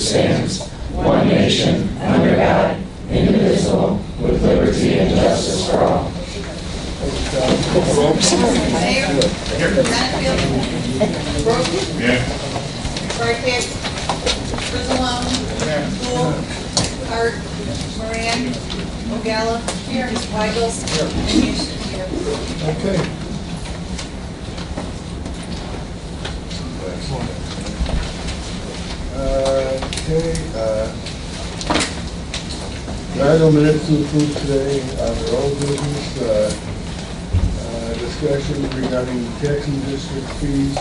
stands, one nation, under God, indivisible, with liberty and justice for all. Yeah. Barkett, Rizalone, Poole, Hart, Moran, Ogalla, Weigel, and Houston here. Okay. There are no minutes to approve today on the old business. Discussion regarding taxing district fees.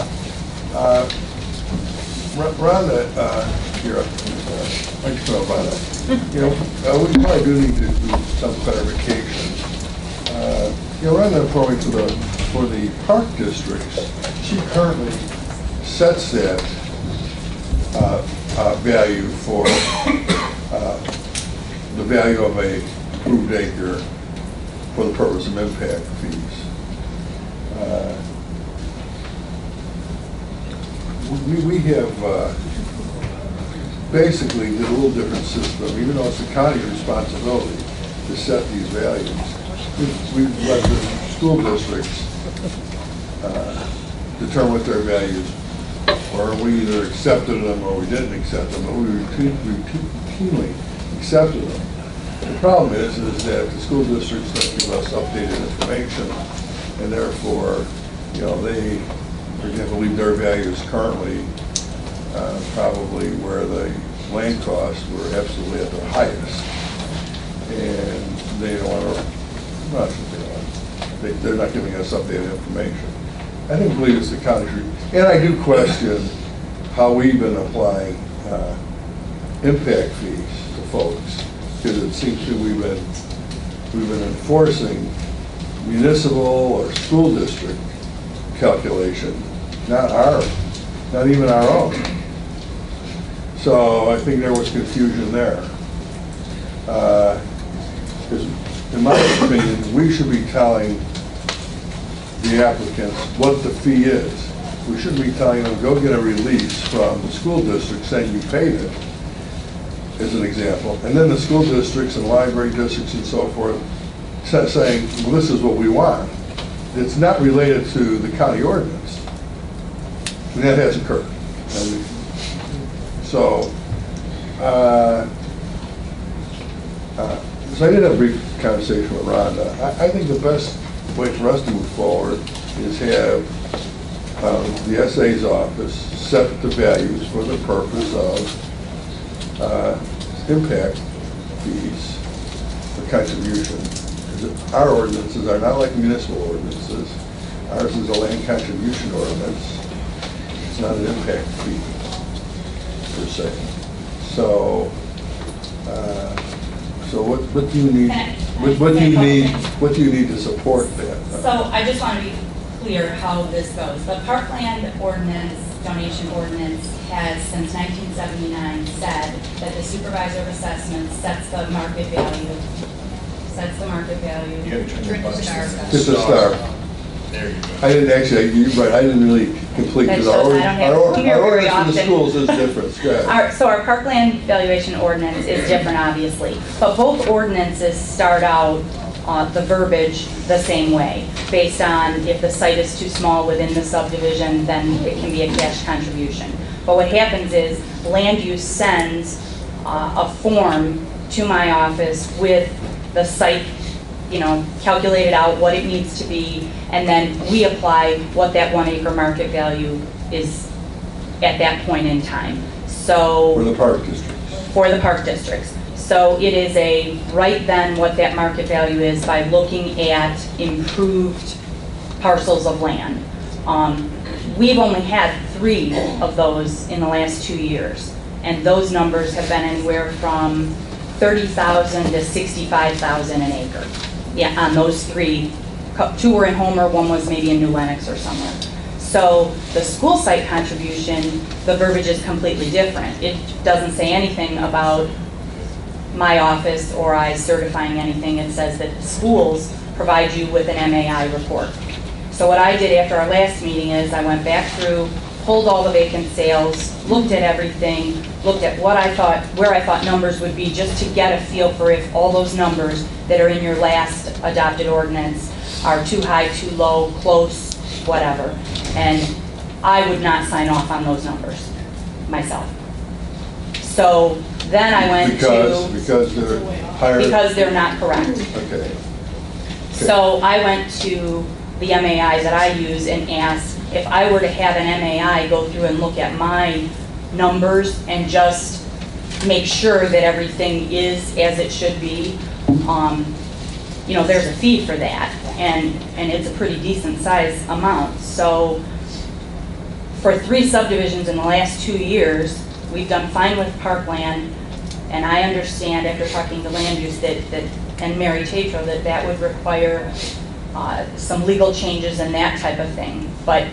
Rhonda, here, I just know about it. You know, we probably do need to do some clarification. You know, Rhonda, for the park districts, she currently sets that value for the value of a approved acre for the purpose of impact fees. We have basically did a little different system, even though it's the county's responsibility to set these values. We've let the school districts determine what their values, or we either accepted them or we didn't accept them, but we routinely accepted them. The problem is that the school districts don't give us updated information, and therefore, you know, they, for example, leave their values currently probably where the land costs were absolutely at their highest, and they don't want to. Not that they don't. They're not giving us updated information. I believe it's the county's, and I do question how we've been applying impact fees to folks, because it seems to we've been enforcing municipal or school district calculation, not even our own. So I think there was confusion there. Because in my opinion, we should be telling the applicants what the fee is. We shouldn't be telling them, go get a release from the school district saying you paid it, as an example. And then the school districts and library districts and so forth saying, well, this is what we want. It's not related to the county ordinance. And that has occurred. And so I did have a brief conversation with Rhonda. I think the best way for us to move forward is have the SA's office set the values for the purpose of impact fees for contribution. Our ordinances are not like municipal ordinances. Ours is a land contribution ordinance. It's not an impact fee per se. So, what do you need? What do you need to support that? So I just want to be clear how this goes. The Parkland ordinance, donation ordinance, has since 1979 said that the supervisor of assessment sets the market value. Just a star. There you go. I didn't actually, you're right, I didn't really complete, because our ordinance for the schools is different. So our Parkland valuation ordinance is different, obviously, but both ordinances start out the verbiage the same way, based on if the site is too small within the subdivision, then it can be a cash contribution. But what happens is land use sends a form to my office with the site, calculated out what it needs to be, and then we apply what that 1 acre market value is at that point in time. So For the park districts. For the park districts. So it is right then what that market value is by looking at improved parcels of land. We've only had 3 of those in the last 2 years, and those numbers have been anywhere from 30,000 to 65,000 an acre. Yeah, on those 3, 2 were in Homer, 1 was maybe in New Lenox or somewhere. So the school site contribution, the verbiage is completely different. It doesn't say anything about my office or I certifying anything. It says that schools provide you with an MAI report. So what I did after our last meeting is I went back through, pulled all the vacant sales, looked at everything, looked at what I thought, where I thought numbers would be, just to get a feel for if all those numbers that are in your last adopted ordinance are too high, too low, close, whatever. And I would not sign off on those numbers myself. So then I went Because they're higher? because they're not correct. Okay. So I went to the MAI that I use and asked if I were to have an MAI go through and look at my numbers and just make sure that everything is as it should be. You know, there's a fee for that, and it's a pretty decent size amount. So for 3 subdivisions in the last 2 years, we've done fine with parkland, and I understand after talking to land use and Mary Tatro that would require some legal changes and that type of thing. But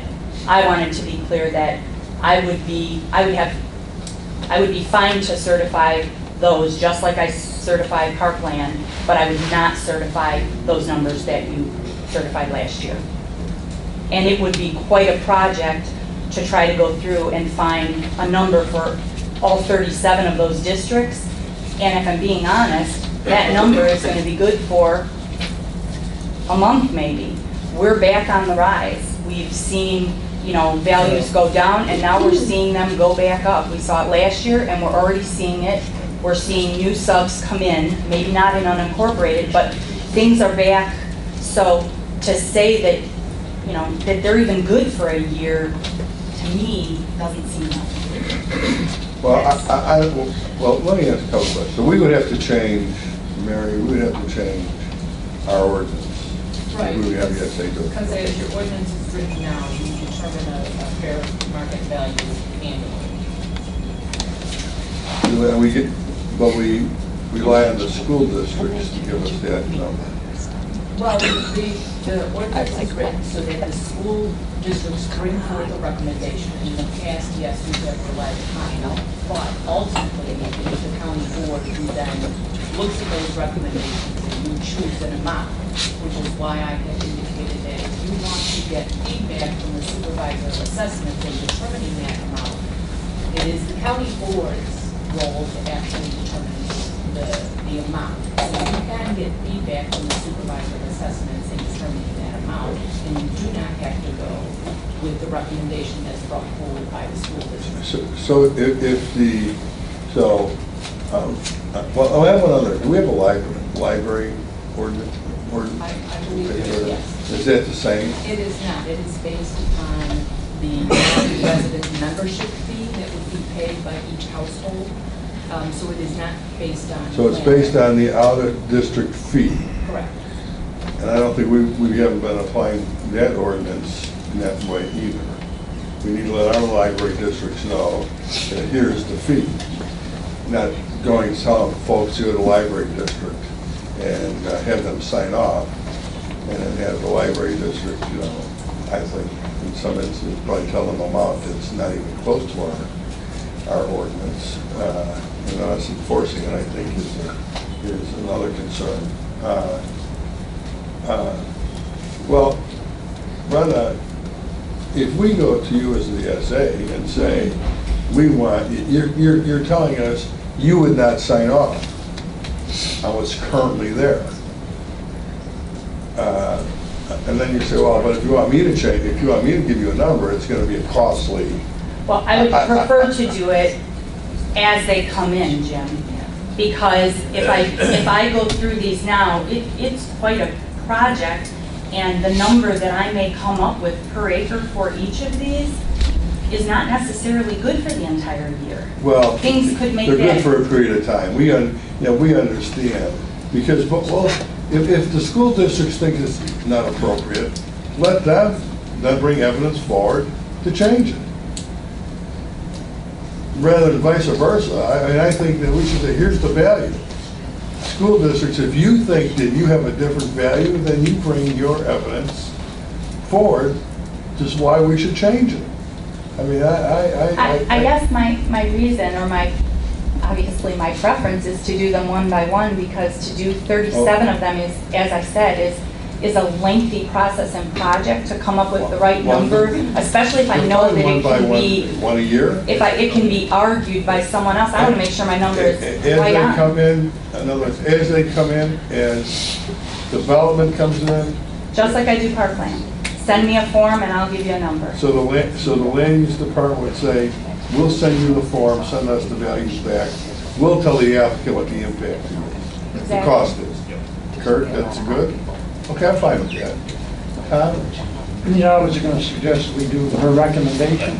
I wanted to be clear that I would be fine to certify those just like I certified parkland, but I would not certify those numbers that you certified last year. And it would be quite a project to try to go through and find a number for all 37 of those districts. And if I'm being honest, that number is going to be good for a month maybe. We're back on the rise. We've seen, you know, values go down, and now we're seeing them go back up. We saw it last year, and we're already seeing it. We're seeing new subs come in, maybe not in unincorporated, but things are back. So to say that, you know, that they're even good for a year, to me, doesn't seem right. Well, well, let me ask a couple questions. So we would have to change, Mary, we would have to change our ordinance. Right. We would have to say to it. Because as your ordinance is written now, you determine a fair market value annually. But we rely on the school districts to give us that number. Well, the ordinance is written so that the school districts bring forth a recommendation. In the past, yes, we have relied upon it, but ultimately, it is the county board who then looks at those recommendations and you choose an amount, which is why I had indicated that if you want to get feedback from the supervisor of assessment in determining that amount, it is the county board's role to actually determine the amount. So you can get feedback from the supervisor of assessments in determining that amount, and you do not have to go with the recommendation that's brought forward by the school district. So well, I have another, do we have a library ordinance? I believe it is, yes. Is that the same? It is not. It is based upon the resident membership fee that would be paid by each household. So it is not based on. So it's based on the out-of-district fee. Correct. And I don't think we haven't been applying that ordinance in that way either. We need to let our library districts know that here's the fee. Not going to tell folks who are the library district and have them sign off, and then have the library district, you know, I think in some instances probably tell them amount that's not even close to our ordinance. And us enforcing it, I think, is another concern. Well, Brenda, if we go to you as the SA and say, we want, you're telling us you would not sign off on what's currently there. And then you say, well, but if you want me to change, if you want me to give you a number, it's going to be a costly. Well, I would prefer to do it as they come in, Jim, because if I go through these now, it's quite a project, and the number that I may come up with per acre for each of these is not necessarily good for the entire year. Well, things could make they're that good for a period of time. We understand, because well, if the school districts think it's not appropriate, let them then bring evidence forward to change it, rather than vice versa. I mean, I think that we should say, here's the value. School districts, if you think that you have a different value, then you bring your evidence forward, just why we should change it. I mean, I guess my reason, or obviously my preference is to do them one by one, because to do 37 of them is, as I said, is a lengthy process and project to come up with the right number, especially if I know that it can be, One a year? if it can be argued by someone else. I want to make sure my number is As right they on. come in, in other words, as they come in, as development comes in, Just like I do parkland. Send me a form and I'll give you a number. so the land use department would say, we'll send you the form, send us the values back. We'll tell the applicant what the impact is, the Exactly. cost is. Kurt, that's good? Okay, I'm fine with that. Tom? Yeah, I was going to suggest we do her recommendation,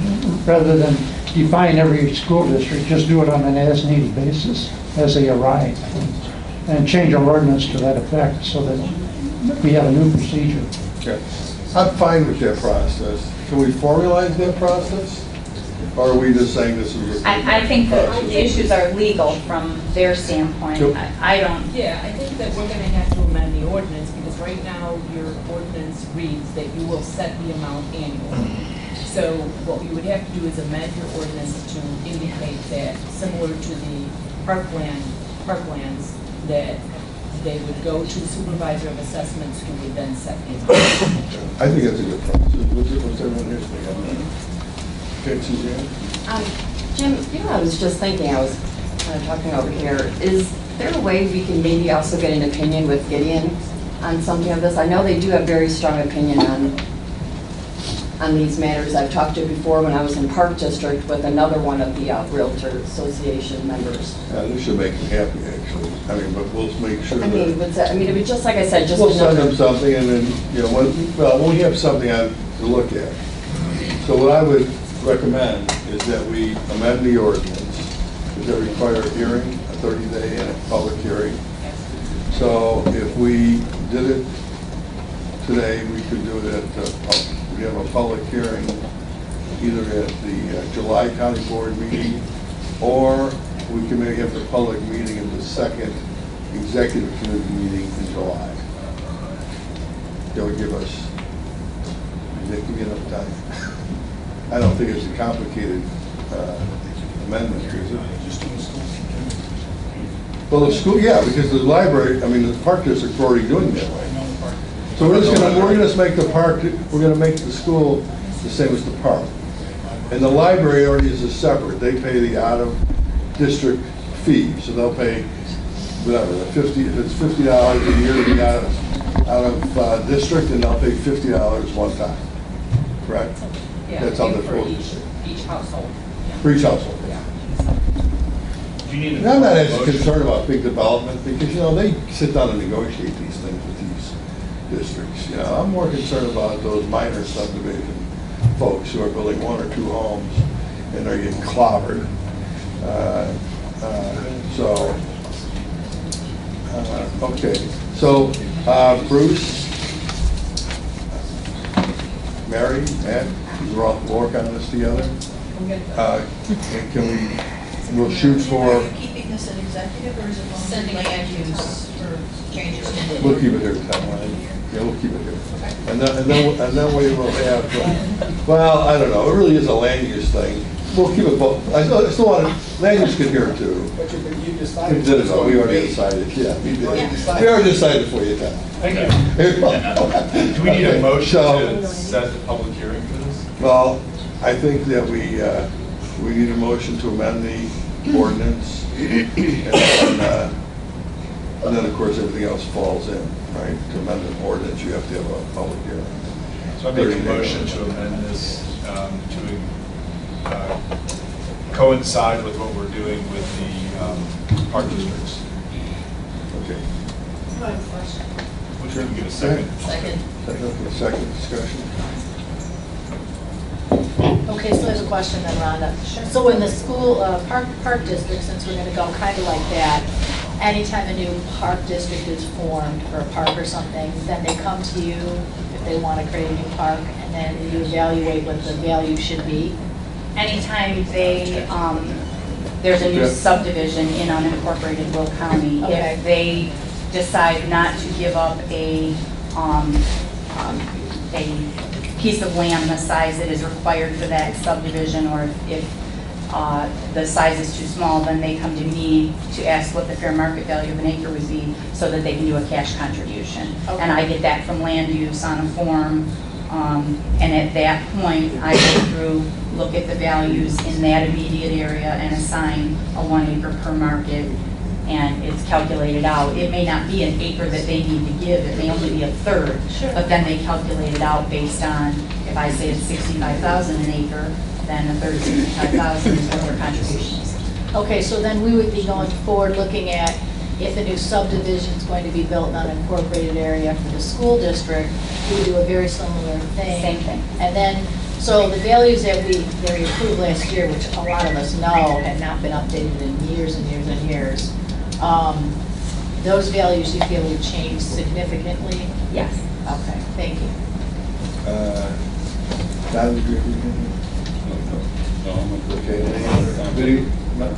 rather than define every school district, just do it on an as-needed basis, as they arrive, and change our ordinance to that effect, so that we have a new procedure. Okay. I'm fine with that process. Can we formalize that process? Or are we just saying this is a... I think that the issues are legal from their standpoint. Yep. I don't, Yeah, I think that we're gonna have to amend the ordinance, because right now, your ordinance reads that you will set the amount annually. So what you would have to do is amend your ordinance to indicate that, similar to the parklands, that they would go to the supervisor of assessments who would then set the amount. I think that's a good process. What's everyone here think on that? Okay, Suzanne? Jim, you know, I was just thinking, I was kind of talking over here, is there a way we can maybe also get an opinion with Gideon on something of this? I know they do have very strong opinion on these matters. I've talked to before when I was in Park District with another one of the Realtor Association members. Yeah, this should make them happy, actually. I mean, but we'll make sure I mean, that... it would just, like I said, just We'll send another. them something, and then, you know, when we have something to look at. So what I would recommend is that we amend the ordinance. Does that require a hearing, a 30-day and a public hearing? So if we did it today, we could do it at, we have a public hearing either at the July County Board meeting, or we can maybe have the public meeting in the second executive committee meeting in July. That would give us, give me enough time. I don't think it's a complicated amendment, is it? Well, the school, yeah, because the library, I mean, the Park District's already doing that way. So we're just make the park, we're gonna make the school the same as the park. And the library already is a separate, they pay the out-of-district fee, so they'll pay whatever, if it's $50 a year to be out of district, and they'll pay $50 one time, correct? Yeah, That's how the for each household. For each household. Yeah. And I'm not as concerned about big development, because, you know, they sit down and negotiate these things with these districts. You know, I'm more concerned about those minor subdivision folks who are building 1 or 2 homes and they're getting clobbered. Okay. So, Bruce, Mary, Matt, we'll all work on this together. And we'll shoot for... Are you keeping this an executive, or is it sending land use for changes? We'll keep it here, Tom. Yeah, we'll keep it here. And then we will have, well, I don't know, it really is a land use thing. We'll keep it both. I still want to, land use can hear it too. But you We decided. did it, we already decided, yeah, we did. We already decided for you, Tom. Thank you. Do we need a motion So- to set the public hearing for this? Well, I think that we need a motion to amend the ordinance. And then, of course, everything else falls in, right? To amend an ordinance, you have to have a public hearing. So I make a motion to amend this to coincide with what we're doing with the park districts. Okay. Which we can give a second. Second discussion. Okay, so there's a question then, Rhonda. So in the school, park district, since we're gonna go kind of like that, anytime a new park district is formed, or a park or something, then they come to you if they want to create a new park, and then you evaluate what the value should be. anytime there's a new Yeah. subdivision in unincorporated Will County, Okay. if they decide not to give up a piece of land the size that is required for that subdivision, or if the size is too small, then they come to me to ask what the fair market value of an acre would be so that they can do a cash contribution. Okay. And I get that from land use on a form. And at that point, I go through, look at the values in that immediate area and assign a 1 acre per market, and it's calculated out. It may not be an acre that they need to give, it may only be a third. Sure. But then they calculate it out based on, if I say it's 65,000 an acre, then a third of 65,000 is what their contribution is. Okay, so then we would be going forward looking at if a new subdivision is going to be built in an unincorporated area for the school district, we would do a very similar thing. Same thing. And then, so the values that we approved last year, which a lot of us know had not been updated in years and years and years, those values you feel would change significantly? Yes. Okay, thank you. Don, would you agree with me? Okay, any other video?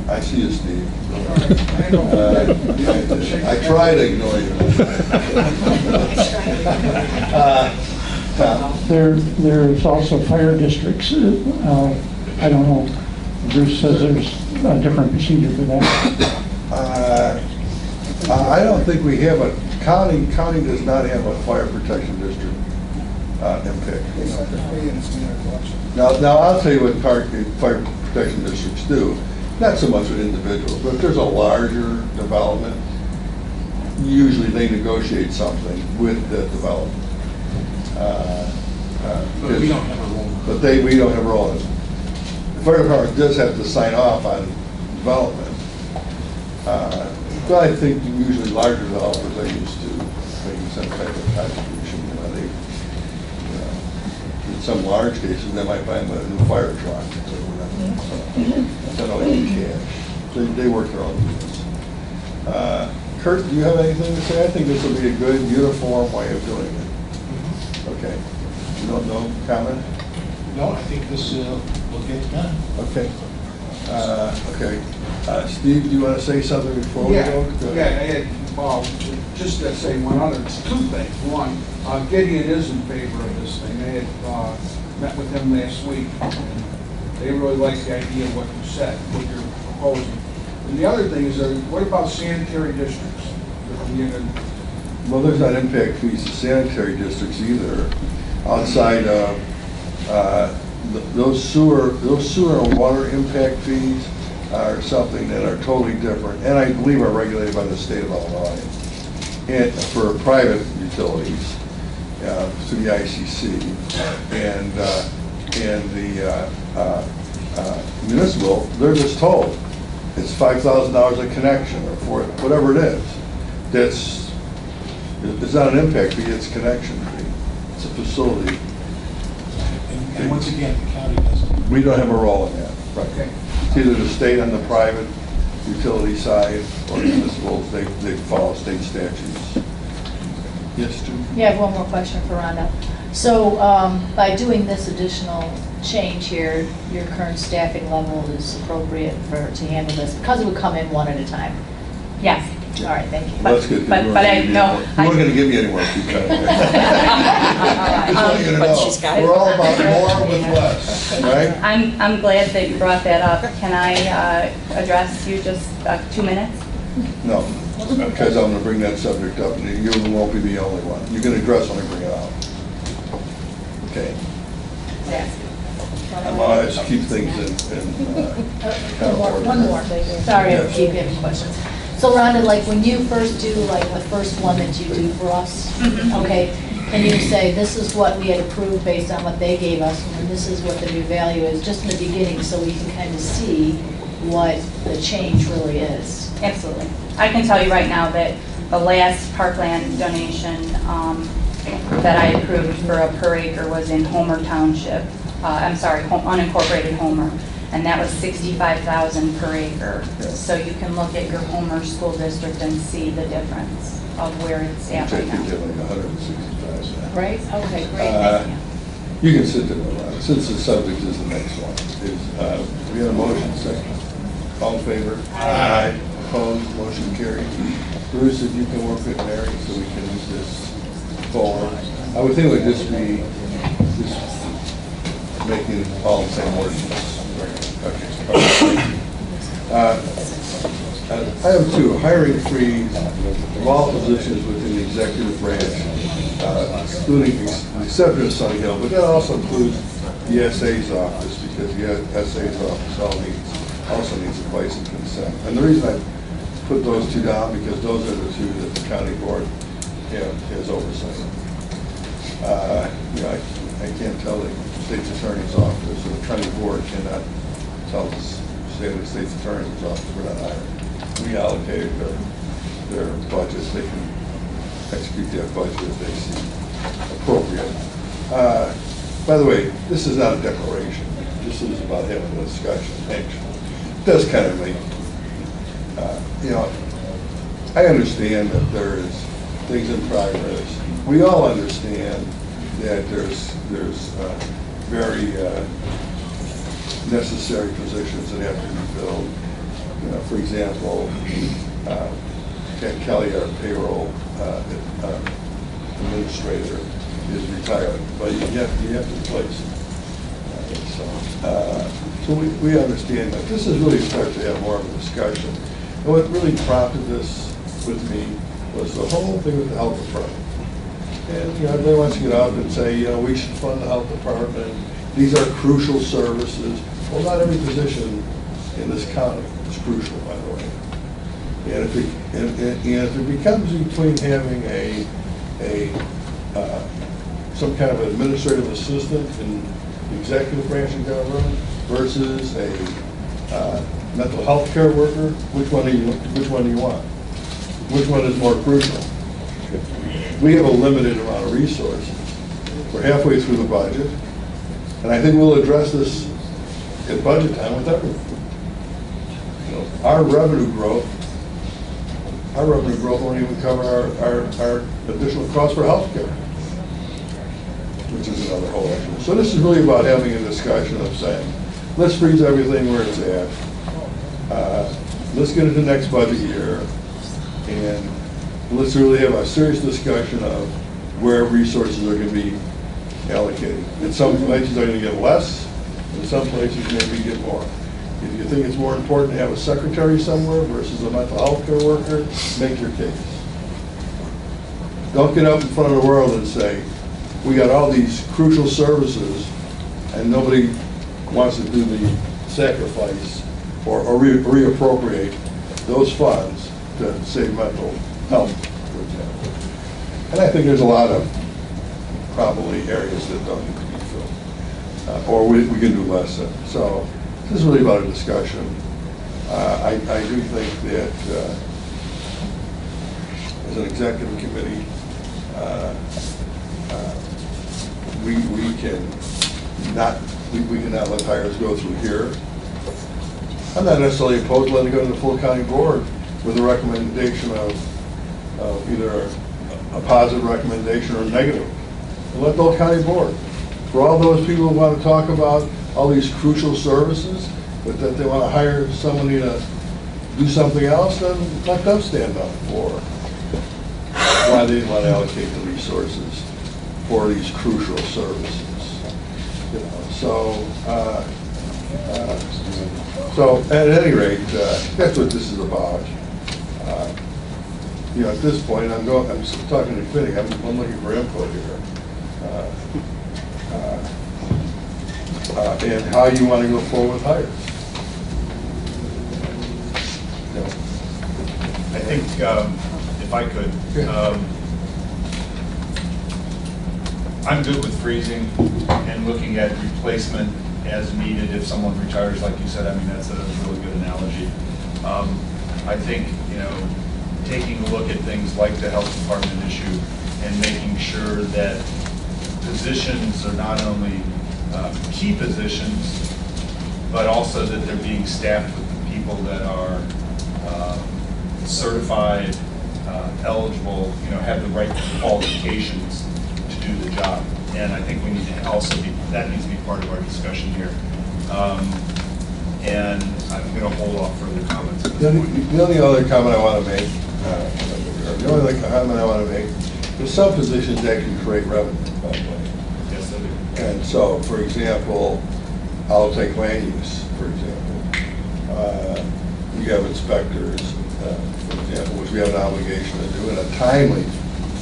I see you, Steve. I try to ignore you. Tom? There's also fire districts. I don't know, Bruce says there's a different procedure for that. I don't think we have a, county does not have a fire protection district impact. Now I'll tell you what fire protection districts do. Not so much with individuals, but if there's a larger development, usually they negotiate something with the development. But we don't have a role. But we don't have a role in it. The fire department does have to sign off on development. But I think usually larger developers are used to making some type of contribution. In some large cases, they might buy a new fire truck. Don't always cash. They work their own business. Kurt, do you have anything to say? I think this will be a good, uniform way of doing it. Okay. No comment? No, I think this will get it done. Okay. Okay. Steve, do you want to say something before we go? Yeah, I had, just to say one other, two things. One, Gideon is in favor of this thing. They had met with him last week, and they really like the idea of what you said, what you're proposing. And the other thing is, what about sanitary districts? Well, there's not impact fees to sanitary districts either. Outside of those sewer and water impact fees are something that are totally different, and I believe are regulated by the state of Illinois. And for private utilities, through the ICC, and the municipal, they're just told it's $5,000 a connection, or for whatever it is. It's not an impact fee; it's a connection fee. It's a facility. And once again, the county doesn't. We don't have a role in that. Right. Okay. It's either the state on the private utility side or municipals. They follow state statutes. Yes, Jim? Yeah, I have one more question for Rhonda. So by doing this additional change here, your current staffing level is appropriate to handle this, because it would come in one at a time? Yes. All right, thank you. That's good. But I know. You weren't going to give me any more. Keep going. Just want you to But know, she's got it. we're all about more with less, right? I'm glad that you brought that up. Can I address you just 2 minutes? No, because I'm going to bring that subject up, and you won't be the only one. You can address when I bring it out. Okay. I'm going to keep things in kind of order. One more. Sorry, I Yes. keep getting questions. So Rhonda, like when you first do, like the first one that you do for us, okay, can you say, this is what we had approved based on what they gave us, and this is what the new value is, just in the beginning, so we can kind of see what the change really is? Absolutely. I can tell you right now that the last parkland donation that I approved for a per acre was in Homer Township. I'm sorry, unincorporated Homer. And that was $65,000 per acre. So you can look at your Homer school district and see the difference of where it's at right Which I think now. they're like 165. Right? Okay, great, thank you. You can sit there, since the subject is the next one. We have a motion, second. All in favor? Aye. Opposed, motion carried. Bruce, if you can work with Mary so we can move this forward. I would think it would just be making it all the same ordinance. Okay. Item 2, hiring freeze of all positions within the executive branch, including the exception of Sunny Hill, but that also includes the SA's office, because the SA's office also needs advice and consent. And the reason I put those two down, because those are the two that the county board has oversight. I can't tell the state's attorney's office, or the county board cannot tell the state's attorney's office we're not hiring. We allocated their budgets. They can execute their budget if they see appropriate. By the way, this is not a declaration. This is about having a discussion. Actually, it does kind of make, I understand that there is things in progress. We all understand that there's very necessary positions that have to be filled. For example, Ken Kelly, our payroll administrator, is retiring, but you have to replace him. So we understand that. This is really start to have more of a discussion. And what really prompted this with me was the whole thing with the health department. And everybody wants to get up and say, we should fund the health department. These are crucial services. Well, not every position in this county is crucial, by the way. And if it becomes between having some kind of administrative assistant in the executive branch of government versus a mental health care worker, which one do you want? Which one is more crucial? We have a limited amount of resources. We're halfway through the budget, and I think we'll address this at budget time with everyone. Our revenue growth won't even cover our additional cost for health care, which is another whole issue. So this is really about having a discussion of saying, let's freeze everything where it's at. Let's get into next budget year, and let's really have a serious discussion of where resources are going to be allocated. In some places they're going to get less, in some places maybe get more. If you think it's more important to have a secretary somewhere versus a mental health care worker, make your case. Don't get up in front of the world and say, we got all these crucial services and nobody wants to do the sacrifice or reappropriate those funds to save mental health, for example. And I think there's a lot of probably areas that don't need to be filled, or we can do less in. So this is really about a discussion. I do think that as an executive committee, we cannot let hires go through here. I'm not necessarily opposed to letting it go to the full county board with a recommendation of either a positive recommendation or a negative. And let the whole county board. For all those people who want to talk about all these crucial services, but that they want to hire somebody to do something else, then let them stand up for why they want to allocate the resources for these crucial services. So at any rate, that's what this is about. At this point, I'm talking to Finning. I'm looking for input here. And how you want to go forward with hires. I think, if I could, I'm good with freezing and looking at replacement as needed if someone retires, like you said. I mean, that's a really good analogy. I think, taking a look at things like the health department issue and making sure that positions are not only key positions, but also that they're being staffed with the people that are certified, eligible, have the right qualifications to do the job. And I think we need to also that needs to be part of our discussion here. And I'm going to hold off further comments at this point. The only other comment I want to make, there's some positions that can create revenue, by the way. Yes, I do. And so, for example, I'll take land use, for example. We have inspectors, for example, which we have an obligation to do in a timely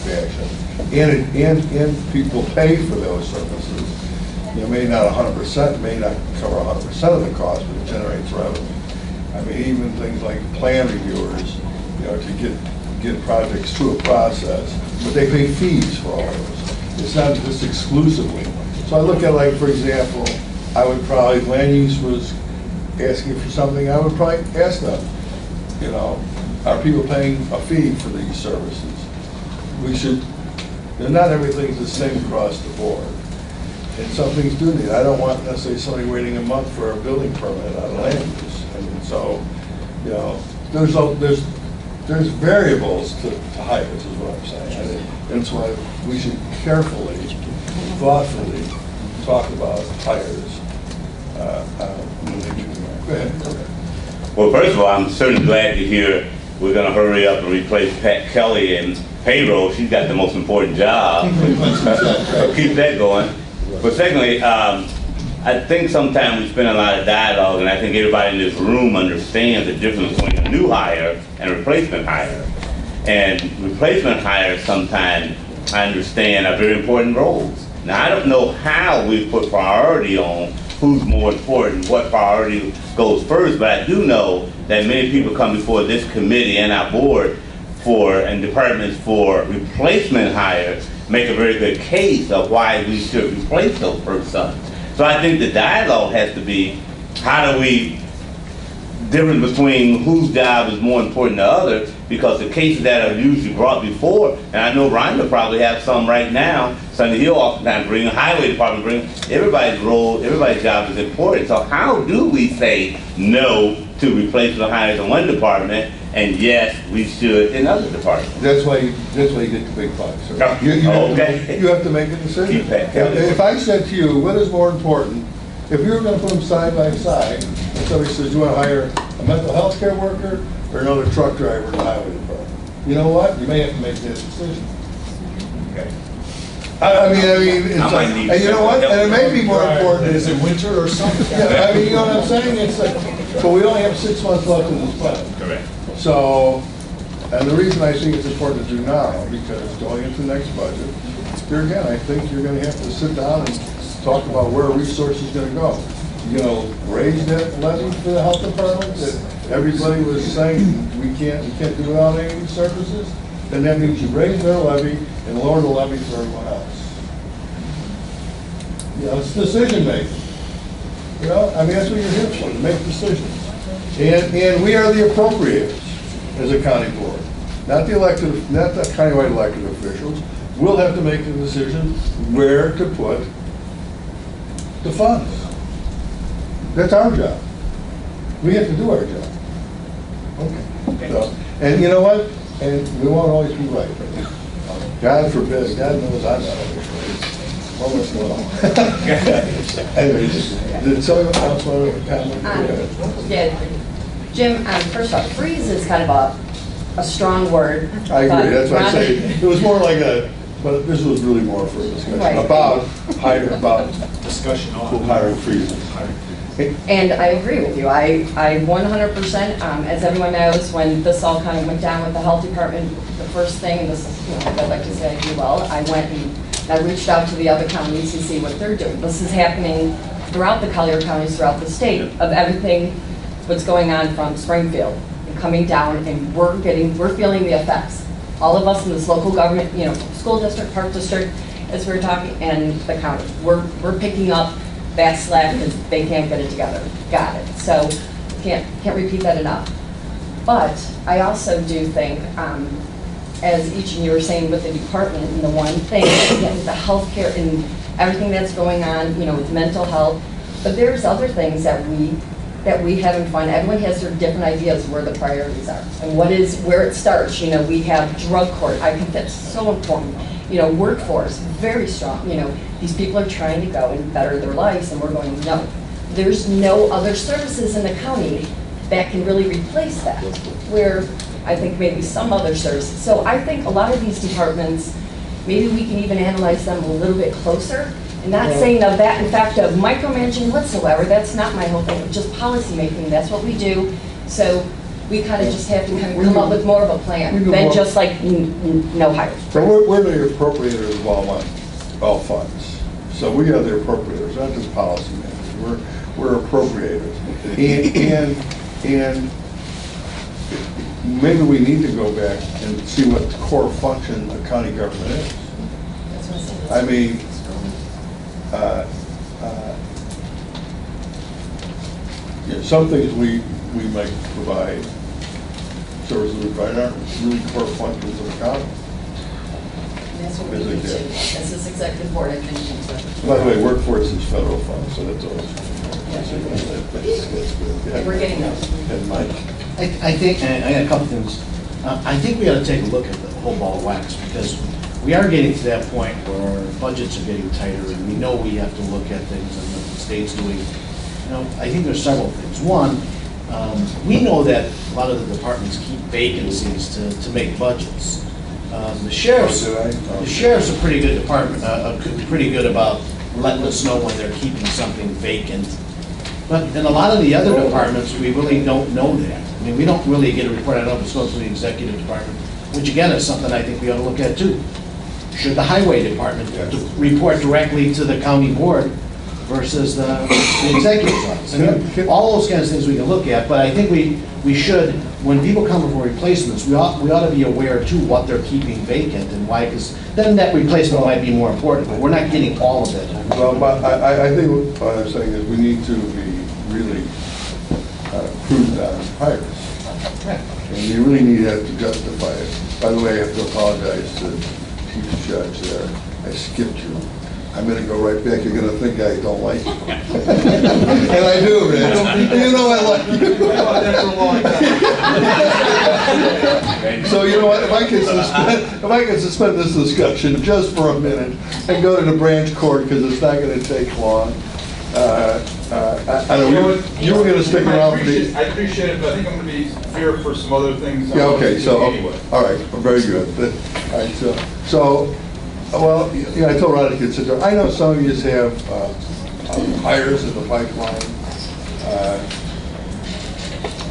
fashion. And people pay for those services. You know, maybe not 100%, may not cover 100% of the cost, but it generates revenue. I mean, even things like plan reviewers, you know, to get projects through a process, but they pay fees for all of those. It's not just exclusively. So I look at, like, for example, I would probably, land use was asking for something, I would probably ask them, you know, are people paying a fee for these services? We should, not everything's the same across the board. And some things do need, I don't want necessarily somebody waiting a month for a building permit on land use. And so, you know, there's variables to hires, is what I'm saying. And that's why we should carefully, thoughtfully talk about hires. Go ahead. Well, first of all, I'm certainly glad to hear we're going to hurry up and replace Pat Kelly in payroll. She's got the most important job. So keep that going. But secondly, I think sometimes we spend a lot of dialogue, and I think everybody in this room understands the difference between a new hire and a replacement hire. And replacement hires sometimes, I understand, are very important roles. Now, I don't know how we put priority on who's more important, what priority goes first, but I do know that many people come before this committee and our board and departments for replacement hires make a very good case of why we should replace those persons. So I think the dialogue has to be, how do we difference between whose job is more important than others, because the cases that are usually brought before, and I know Rhonda probably have some right now, Sunday Hill oftentimes bring, highway department bring, everybody's role, everybody's job is important. So how do we say no to replacement hires in one department, and yes, we should in other departments? That's why you get the big bucks. Sir. Okay. You have to make a decision. If I said to you, what is more important, if you were going to put them side by side, and somebody says, you want to hire a mental health care worker or another truck driver in the highway department, you know what? You may have to make that decision. Okay. I mean, it's like, and you know what? And it may be more important. Is it winter or something? Yeah, I mean, you know what I'm saying? It's like, but we only have 6 months left in this plan. Correct. So, and the reason I think it's important to do now, because going into the next budget, here again, I think you're going to have to sit down and talk about where resources is going to go. You know, raise that levy for the health department that everybody was saying we can't do without any services. Then that means you raise their levy and lower the levy for everyone else. You know, it's decision making. You know, I mean, that's what you're here for, to make decisions. And we are the appropriators as a county board, not the countywide elected officials. We'll have to make the decision where to put the funds. That's our job. We have to do our job. Okay. So, and you know what? And we won't always be right. God forbid. God knows I'm not always right. Almost well. Anyways, did someone else want to comment? Yeah. Jim, first off, freeze is kind of a strong word. I agree. That's why I say it was more like a. But this was really more for a discussion about discussion on hiring freezes. And I agree with you. I 100%, as everyone knows, when this all kind of went down with the health department, the first thing, and this is, you know, I'd like to say I do well, I went and I reached out to the other counties to see what they're doing. This is happening throughout the Collier counties, throughout the state, of everything what's going on from Springfield and coming down, and we're feeling the effects. All of us in this local government, you know, school district, park district, as we're talking, and the county, we're picking up that slack because they can't get it together. Got it. So can't repeat that enough. But I also do think, as each of you were saying with the department, and the one thing, again, with the healthcare and everything that's going on, you know, with mental health, but there's other things that we have in fun. Everyone has their different ideas where the priorities are and where it starts. You know, we have drug court. I think that's so important. You know, workforce, very strong. You know, these people are trying to go and better their lives, and we're going, no. There's no other services in the county that can really replace that, where I think maybe some other services. So I think a lot of these departments, maybe we can even analyze them a little bit closer And not saying of that, in fact, of micromanaging whatsoever, that's not my whole thing, just policy making, that's what we do. So we kind of just have to kind of come up with more of a plan than just like no hires. So we're the appropriators of all money, all funds. So we are the appropriators, not just policy makers. We're appropriators. And maybe we need to go back and see what the core function of county government is. I mean, some things we might provide, services we provide aren't really core functions of the county. And that's what we do too, as this executive board, I think. By the way, workforce is federal funds, so that's always. And we're getting those. And Mike? I think, and I got a couple things. I think we ought to take a look at the whole ball of wax, because we are getting to that point where our budgets are getting tighter, and we know we have to look at things and what the state's doing. You know, I think there's several things. One, we know that a lot of the departments keep vacancies to make budgets. The sheriff's a pretty good department, pretty good about letting us know when they're keeping something vacant. But in a lot of the other departments, we really don't know that. I mean, we don't really get a report. I don't know if it's supposed to be the executive department, which again is something I think we ought to look at too. Should the highway department report directly to the county board versus the executive's office? I mean, all those kinds of things we can look at, but I think we should, when people come for replacements, we ought to be aware too what they're keeping vacant and why, because then that replacement might be more important, but we're not getting all of it. Well, but I think what I'm saying is we need to be really prudent on hires. And you really need to have to justify it. By the way, I have to apologize to the chief judge there. I skipped you. I'm going to go right back. You're going to think I don't like you. And I do, man. You know I like you. So you know what? If I can suspend this discussion just for a minute and go to the branch court, because it's not going to take long. I know you were going to stick around for these. I appreciate it, but I think I'm going to be here for some other things. Yeah, okay, so, all right, very good. All right, so well, yeah, I told Ron to consider. I know some of you have hires in the pipeline.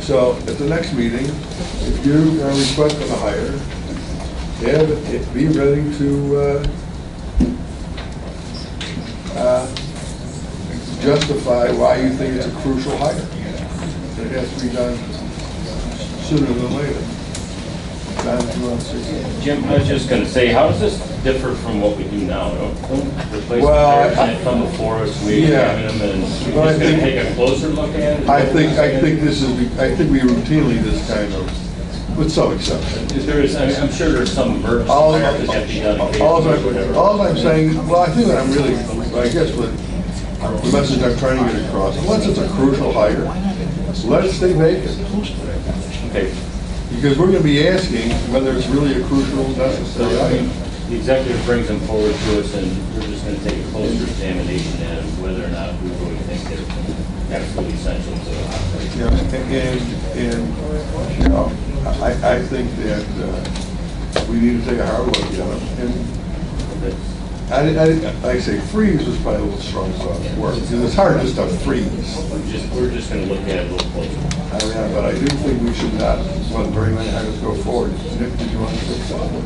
So at the next meeting, if you are requesting a hire, be ready to justify why you think it's a crucial hire. It has to be done sooner than later. Jim, I was just going to say, how does this differ from what we do now? Don't replace the hires that come before us, we examine them, and we're just going to take a closer look at it? I think we routinely this kind of, with some exception. I'm sure there's some emergency hires that have to be done occasionally or whatever. All I'm saying, well, I think what I'm really, I guess what the message I'm trying to get across, unless it's a crucial hire, let it stay vacant. Okay. Because we're going to be asking whether it's really a crucial, necessary item. The executive brings them forward to us, and we're just going to take a closer examination of whether or not we really think they're absolutely essential to the operation. And you know, I think that we need to take a hard look at them. And I say freeze was probably a little strong word, because it's hard just to freeze. We're just going to look at it a little closer. But I do think we should not let very many items go forward. Nick, did you want to say something?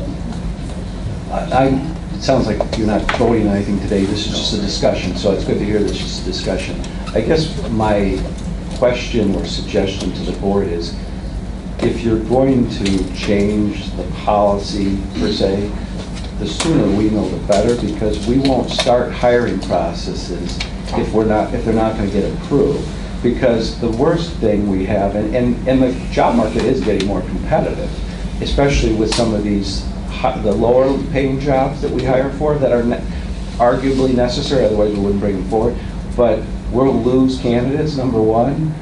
It sounds like you're not voting on anything today. This is just a discussion, so it's good to hear this is a discussion. I guess my question or suggestion to the board is, if you're going to change the policy per se, the sooner we know the better, because we won't start hiring processes if they're not going to get approved. Because the worst thing we have, and the job market is getting more competitive, especially with some of these, the lower paying jobs that we hire for that are arguably necessary, otherwise we wouldn't bring them forward. But we'll lose candidates, number one.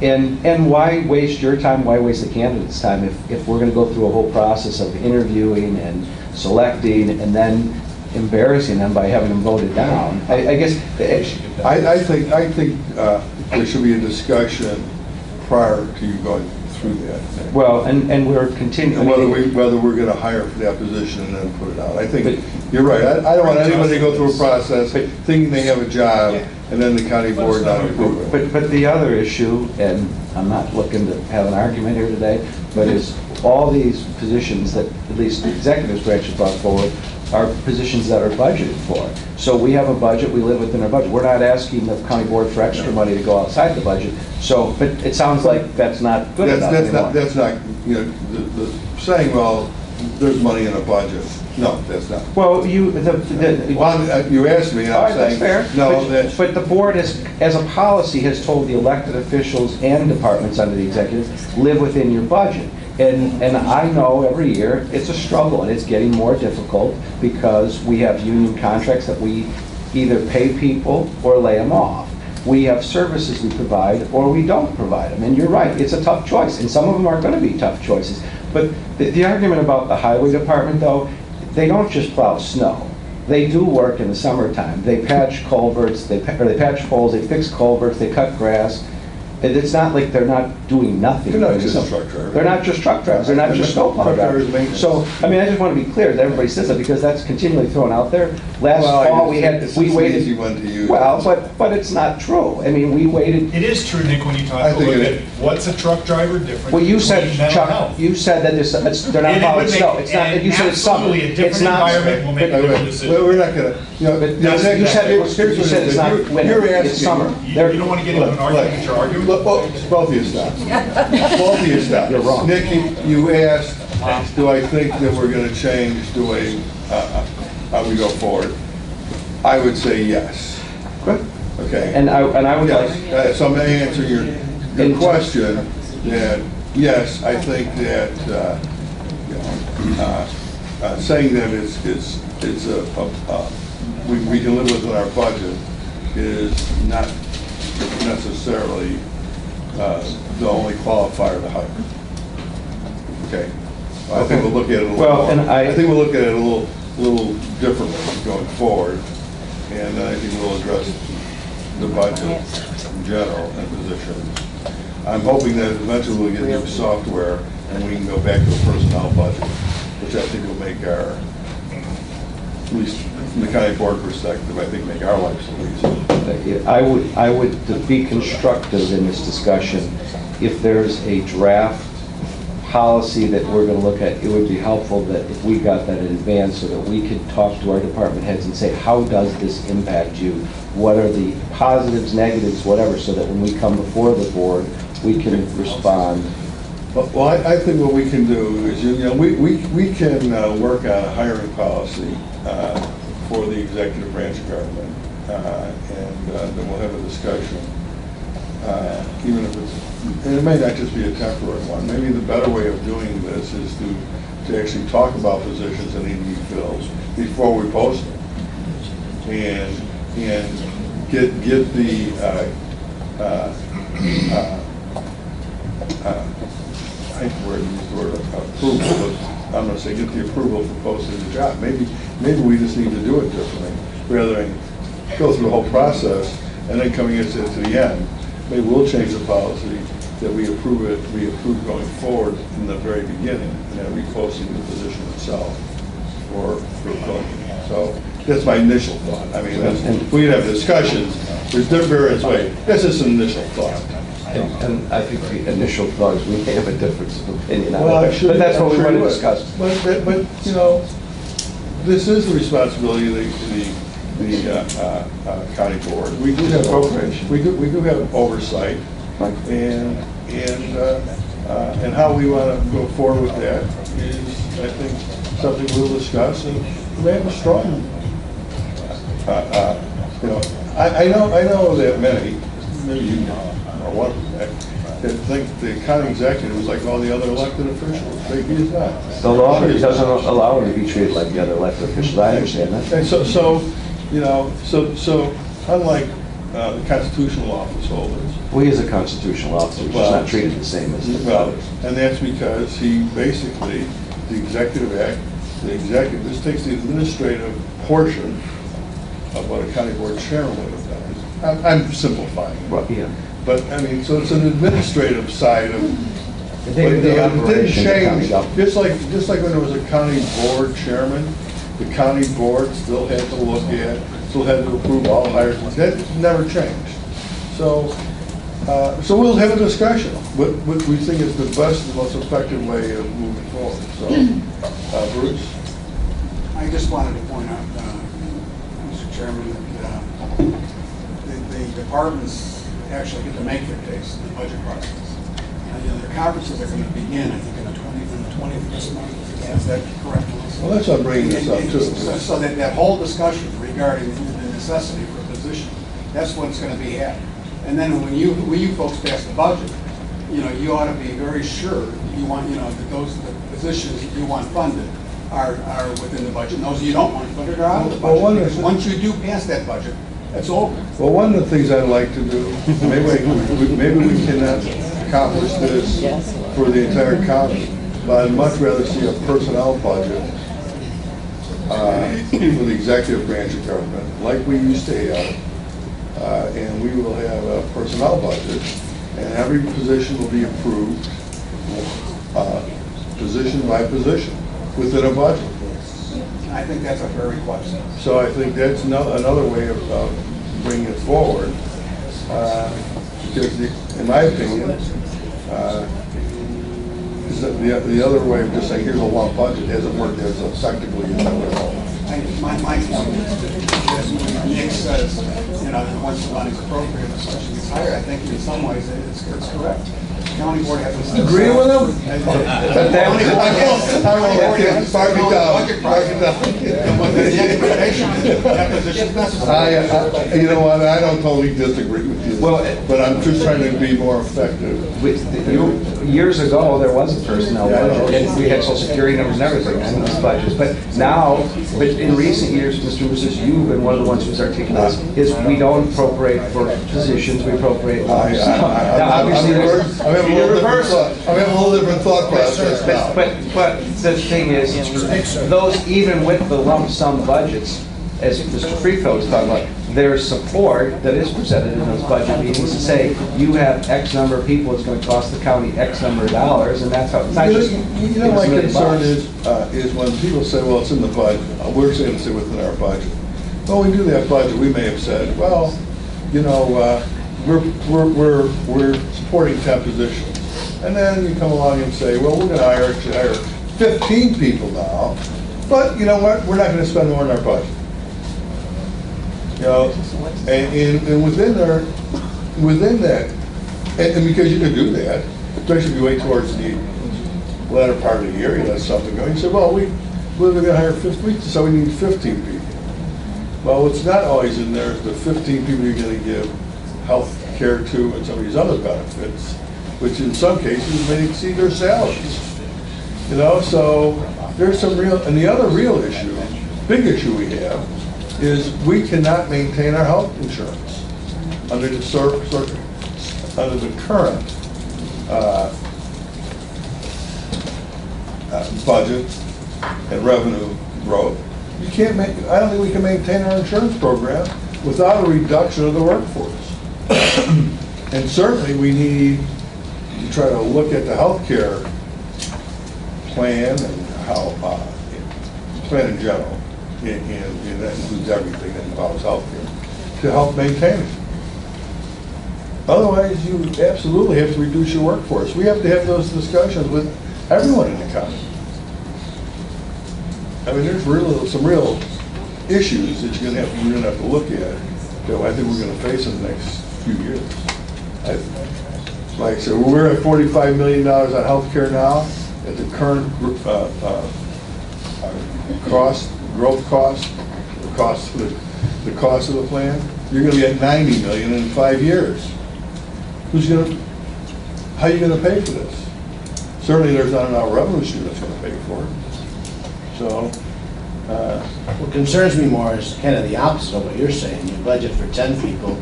And why waste your time, why waste the candidate's time if we're going to go through a whole process of interviewing and selecting and then embarrassing them by having them voted down? I guess. I think there should be a discussion prior to you going through that. Well, and we're continuing. Whether we're going to hire for that position and then put it out. I think you're right. I don't want anybody to go through a process thinking they have a job and then the county board not approve it. But the other issue, and I'm not looking to have an argument here today, but is all these positions that at least the executive branch has brought forward are positions that are budgeted for. So we have a budget, we live within our budget. We're not asking the county board for extra money to go outside the budget. So, but it sounds like that's not good enough anymore. That's not, you know, the saying, well, there's money in a budget. No, that's not. Well, you asked me, and I'm saying, that's fair. no. But the board has, as a policy, has told the elected officials and departments under the executive, live within your budget. And I know every year it's a struggle, and it's getting more difficult because we have union contracts that we either pay people or lay them off. We have services we provide or we don't provide them. And you're right, it's a tough choice, and some of them are going to be tough choices. But the argument about the highway department, though, they don't just plow snow. They do work in the summertime. They patch culverts, they patch holes, they fix culverts, they cut grass. It's not like they're not doing nothing. They're not just truck drivers. They're not just truck drivers. They're not just snowplow drivers. So, I mean, I just want to be clear that everybody says that because that's continually thrown out there. Last fall, we waited. Easy one to use. Well, but it's not true. I mean, we waited. It is true, Nick, when you talk about what's a truck driver different. Well, you said, between mental Chuck, health. you said that they're not plowing snow. It's not. You said it's summer. Absolutely, a different environment will make a different decision. Well, we're not going to. You know, you said it's not winter. It's summer. You don't want to get into an argument that you're arguing? Both of you stop. Both of you stop. You're wrong. Nick, you asked, do I think that we're going to change the way how we go forward? I would say yes. Good. Okay. And I would like. So I'm going to answer your question. That yes, I think that saying that we can live within our budget is not necessarily the only qualifier to hire. Okay. I think we'll look at it a little. I think we'll look at it a little differently going forward, and I think we'll address the budget in general and positions. I'm hoping that eventually we'll get new software and we can go back to a personnel budget, which I think will make our, at least from the county board perspective, I think make our lives easier. I would, to be constructive in this discussion, if there's a draft policy that we're going to look at, it would be helpful that if we got that in advance so that we could talk to our department heads and say, how does this impact you? What are the positives, negatives, whatever, so that when we come before the board, we can respond. Well, I think what we can do is, we can work on a hiring policy for the executive branch of government, and then we'll have a discussion, even if and it may not just be a temporary one. Maybe the better way of doing this is to actually talk about positions that need to be filled before we post them, and get the I hate the word approval, but I'm going to say get the approval for posting the job. Maybe we just need to do it differently rather than go through the whole process and then coming into the end. Maybe we'll change the policy that we approve going forward in the very beginning, and then reposting the position itself for filling. So that's my initial thought. I mean, we can have discussions. There's various ways. That's just an initial thought. And I think the initial thought is we may have a difference of opinion on it, but that's what we want to discuss. But this is the responsibility of the county board. We do have appropriation. We do have oversight, and how we want to go forward with that is, I think, something we'll discuss, and we have a strong. I know that many, maybe you are one of them, that think the county executive is like all the other elected officials. He is not. The law doesn't allow him to be treated like the other elected officials. I understand that. And so unlike the constitutional office holders. Well, he is a constitutional officer, he's just not treated the same as the others. And that's because he basically, the Executive Act, this takes the administrative portion of what a county board chairman would have done. I'm simplifying. Well, yeah. But I mean, so it's an administrative side The day-to-day But it didn't operation of the county change, government. just like when there was a county board chairman, the county board still had to look at, still had to approve all hires. That never changed. So, so we'll have a discussion. What we think is the best and most effective way of moving forward. So, Bruce? I just wanted to point out, Mr. Chairman, that the departments actually get to make their case in the budget process. The conferences are going to begin, I think, on the 20th of this month. Is that correct? Well, that's what I'm bringing this up too. So that whole discussion regarding the necessity for a position, that's what's going to be had. And then when you folks pass the budget, you ought to be very sure that you want, that those the positions that you want funded are within the budget. And those you don't want funded are out of the budget. Well, because once you do pass that budget, it's over. Well, one of the things I'd like to do, maybe we cannot accomplish this for the entire county, but I'd much rather see a personnel budget for the executive branch of government, like we used to have, and we will have a personnel budget, and every position will be approved, position by position, within a budget. I think that's a fair request. So I think that's another way of bringing it forward, because in my opinion, is that the other way of just saying, here's a lump budget, hasn't worked as effectively as other. My point is that Nick says, once the money's appropriate, the section gets higher, I think in some ways it's correct. County board has to agree with him? You know what? I don't totally disagree with you. Well, but I'm just trying to be more effective. Years ago, there was a personnel budget, and we had social security numbers and everything on those budgets. But now, in recent years, Mr. Moses, you've been one of the ones who's articulated this, is we don't appropriate for positions, we appropriate. Now, obviously, I'm having a little different thought process now. But the thing is, those, even with the lump sum budgets, as Mr. Freefield was talking about, there's support that is presented in those budget meetings to say, you have X number of people, it's going to cost the county X number of dollars, and that's how it's not just. My concern is when people say, well, it's in the budget, we're saying it's within our budget. Well, we do that budget, we may have said, well, we're supporting 10 positions. And then you come along and say, well, we're going to hire 15 people now, but you know what? We're not going to spend more in our budget. And within that, and because you can do that, especially if you wait towards the latter part of the year, you let something go. You say, well, we're going to hire 15, so we need 15 people. Well, what's not always in there is the 15 people you're going to give health care to and some of these other benefits, which in some cases may exceed their salaries. So there's some real, and the other real issue, big issue we have, is we cannot maintain our health insurance under the current budget and revenue growth. You can't I don't think we can maintain our insurance program without a reduction of the workforce. And certainly we need to try to look at the health care plan and how, plan in general, and that includes everything that involves health care, to help maintain it. Otherwise, you absolutely have to reduce your workforce. We have to have those discussions with everyone in the county. I mean, there's some real issues that we're going to have to look at that I think we're going to face in the next few years. Like I said, we're at $45 million on health care now. At the current growth cost, the cost of the plan, you're going to be at $90 million in 5 years. How are you going to pay for this? Certainly there's not enough revenue stream that's going to pay for it. So, what concerns me more is kind of the opposite of what you're saying. You budget for 10 people,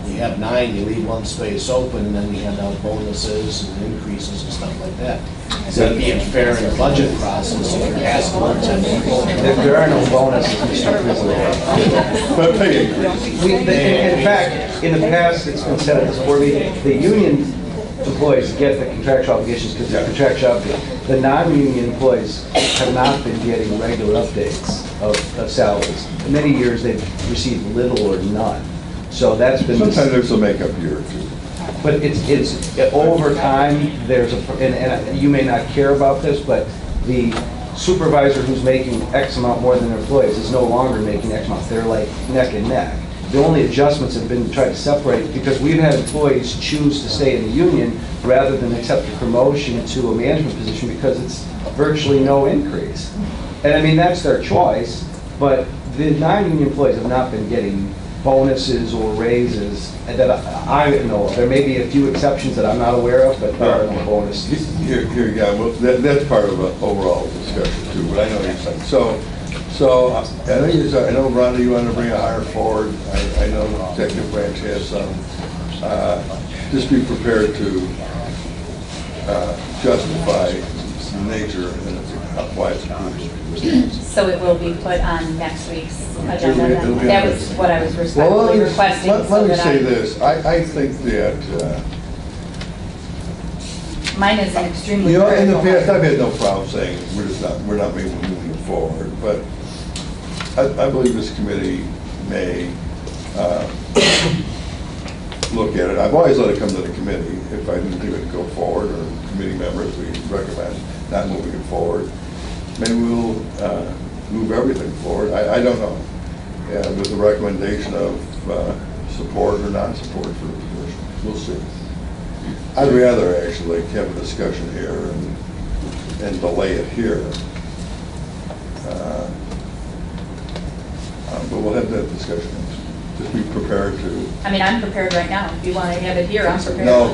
you have 9, you leave one space open, and then you hand out bonuses and increases and stuff like that. Is that being fair in the budget process if you're asking for 10 people? There are no bonuses, Mr. President. but pay increase. In fact, in the past, it's been said at this board meeting, the union employees get the contractual obligations because they're contractual obligations. The non-union employees have not been getting regular updates of salaries. In many years, they've received little or none. So that's been... Sometimes there's a makeup year or two. But it's over time, there's a, and you may not care about this, but the supervisor who's making X amount more than their employees is no longer making X amount. They're like neck and neck. The only adjustments have been to try to separate, because we've had employees choose to stay in the union rather than accept a promotion to a management position because it's virtually no increase. And I mean, that's their choice, but the non-union employees have not been getting bonuses or raises that I know of. There may be a few exceptions that I'm not aware of, but there are no bonuses. Here you go. Well, that's part of an overall discussion too, but I know what you're saying. So I know, Rhonda, you want to bring a hire forward. I know the executive branch has some. Just be prepared to justify the nature and why it's approved. So it will be put on next week's agenda then? That was what I was respectfully requesting. Let me say this. I think that, mine is an extremely in the critical past, one. I've had no problem saying we're not moving it forward, but I believe this committee may look at it. I've always let it come to the committee if I didn't think it would go forward, or committee members, we recommend not moving it forward. Maybe we'll move everything forward. I don't know. And with the recommendation of support or non-support for the position. We'll see. I'd rather actually have a discussion here and delay it here. But we'll have that discussion. Just be prepared to. I mean, I'm prepared right now. If you want to have it here, I'm prepared. No,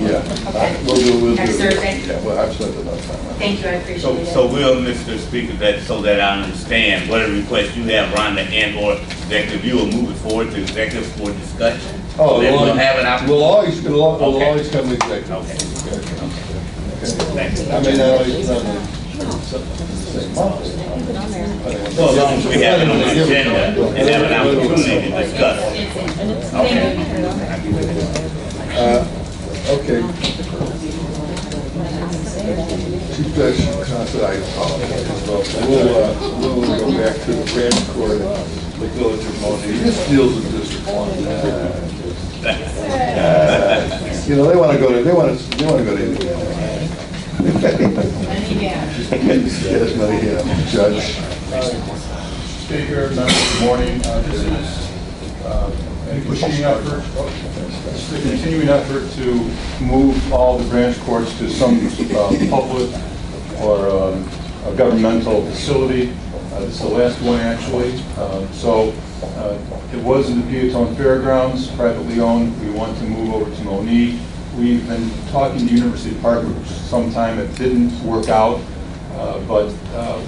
yeah. Okay. We'll do Next Thursday? Yeah, well, I've spent enough time on it. Thank you, I appreciate it. So will, Mr. Speaker, so that I understand, whatever request you have, Rhonda, and or executive, you will move it forward to executive for discussion? Oh, then we'll have an opportunity. We'll always come to executive. Okay. I mean, not always, not So as long as we have it on the agenda and have an opportunity to discuss. Okay. Chief Judge Constance, I apologize. We'll go back to the branch court, the village of Monee. This deals with District 1. You know, they want to go to Indiana. Yes, Monee, Judge. Speaker, members, good morning. This is a continuing effort to move all the branch courts to some public or a governmental facility. This is the last one, actually. It was in the Peatone Fairgrounds, privately owned. We want to move over to Monee. We've been talking to University Park for some time. It didn't work out, but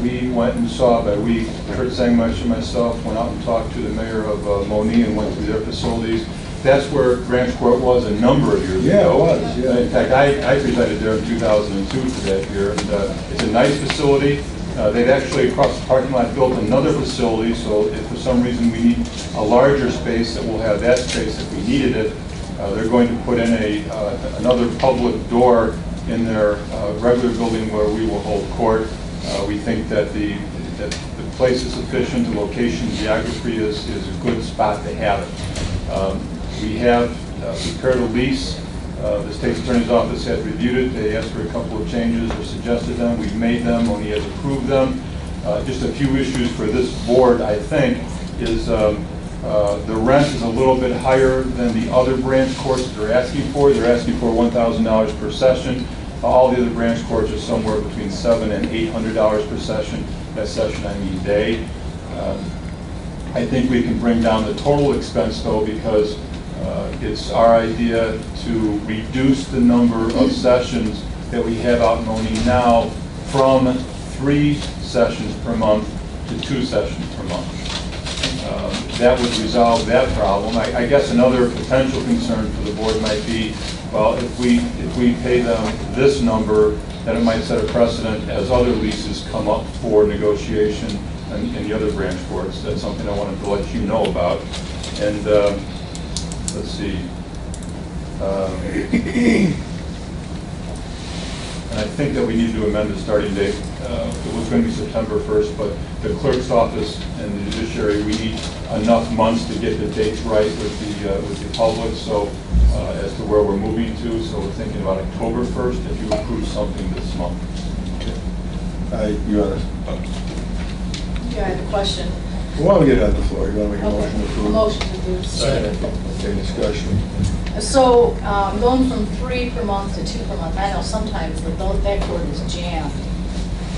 we went and saw, Kurt Sangmesh and myself went out and talked to the mayor of Monee and went to their facilities. That's where Branch Court was a number of years ago. Yeah, it was. Yeah. In fact, I presided there in 2002 for that year, and it's a nice facility. They've actually, across the parking lot, built another facility, so if for some reason we need a larger space, that we'll have that space if we needed it. They're going to put in another public door in their regular building where we will hold court. We think that the place is sufficient, the location, geography is a good spot to have it. We have prepared a lease. The State's Attorney's Office has reviewed it. They asked for a couple of changes or suggested them. We've made them. Monee has approved them. Just a few issues for this board, I think, is the rent is a little bit higher than the other branch courts that they're asking for. They're asking for $1,000 per session. All the other branch courts are somewhere between $700 and $800 per session. That session, I mean day. I think we can bring down the total expense, though, because it's our idea to reduce the number of sessions that we have out in Monee now from 3 sessions per month to 2 sessions per month. That would resolve that problem. I guess another potential concern for the board might be, well, if we pay them this number, then it might set a precedent as other leases come up for negotiation in the other branch courts. That's something I wanted to let you know about. And let's see. And I think that we need to amend the starting date. It was going to be September 1st, but the clerk's office and the judiciary, we need enough months to get the dates right with the public, so as to where we're moving to. So we're thinking about October 1st if you approve something this month. You want to? Yeah, I have a question. Why don't we get it on the floor? You want to make a Okay. motion to approve? Motion to approve. Okay, discussion. So, going from 3 per month to 2 per month, I know sometimes that court is jammed.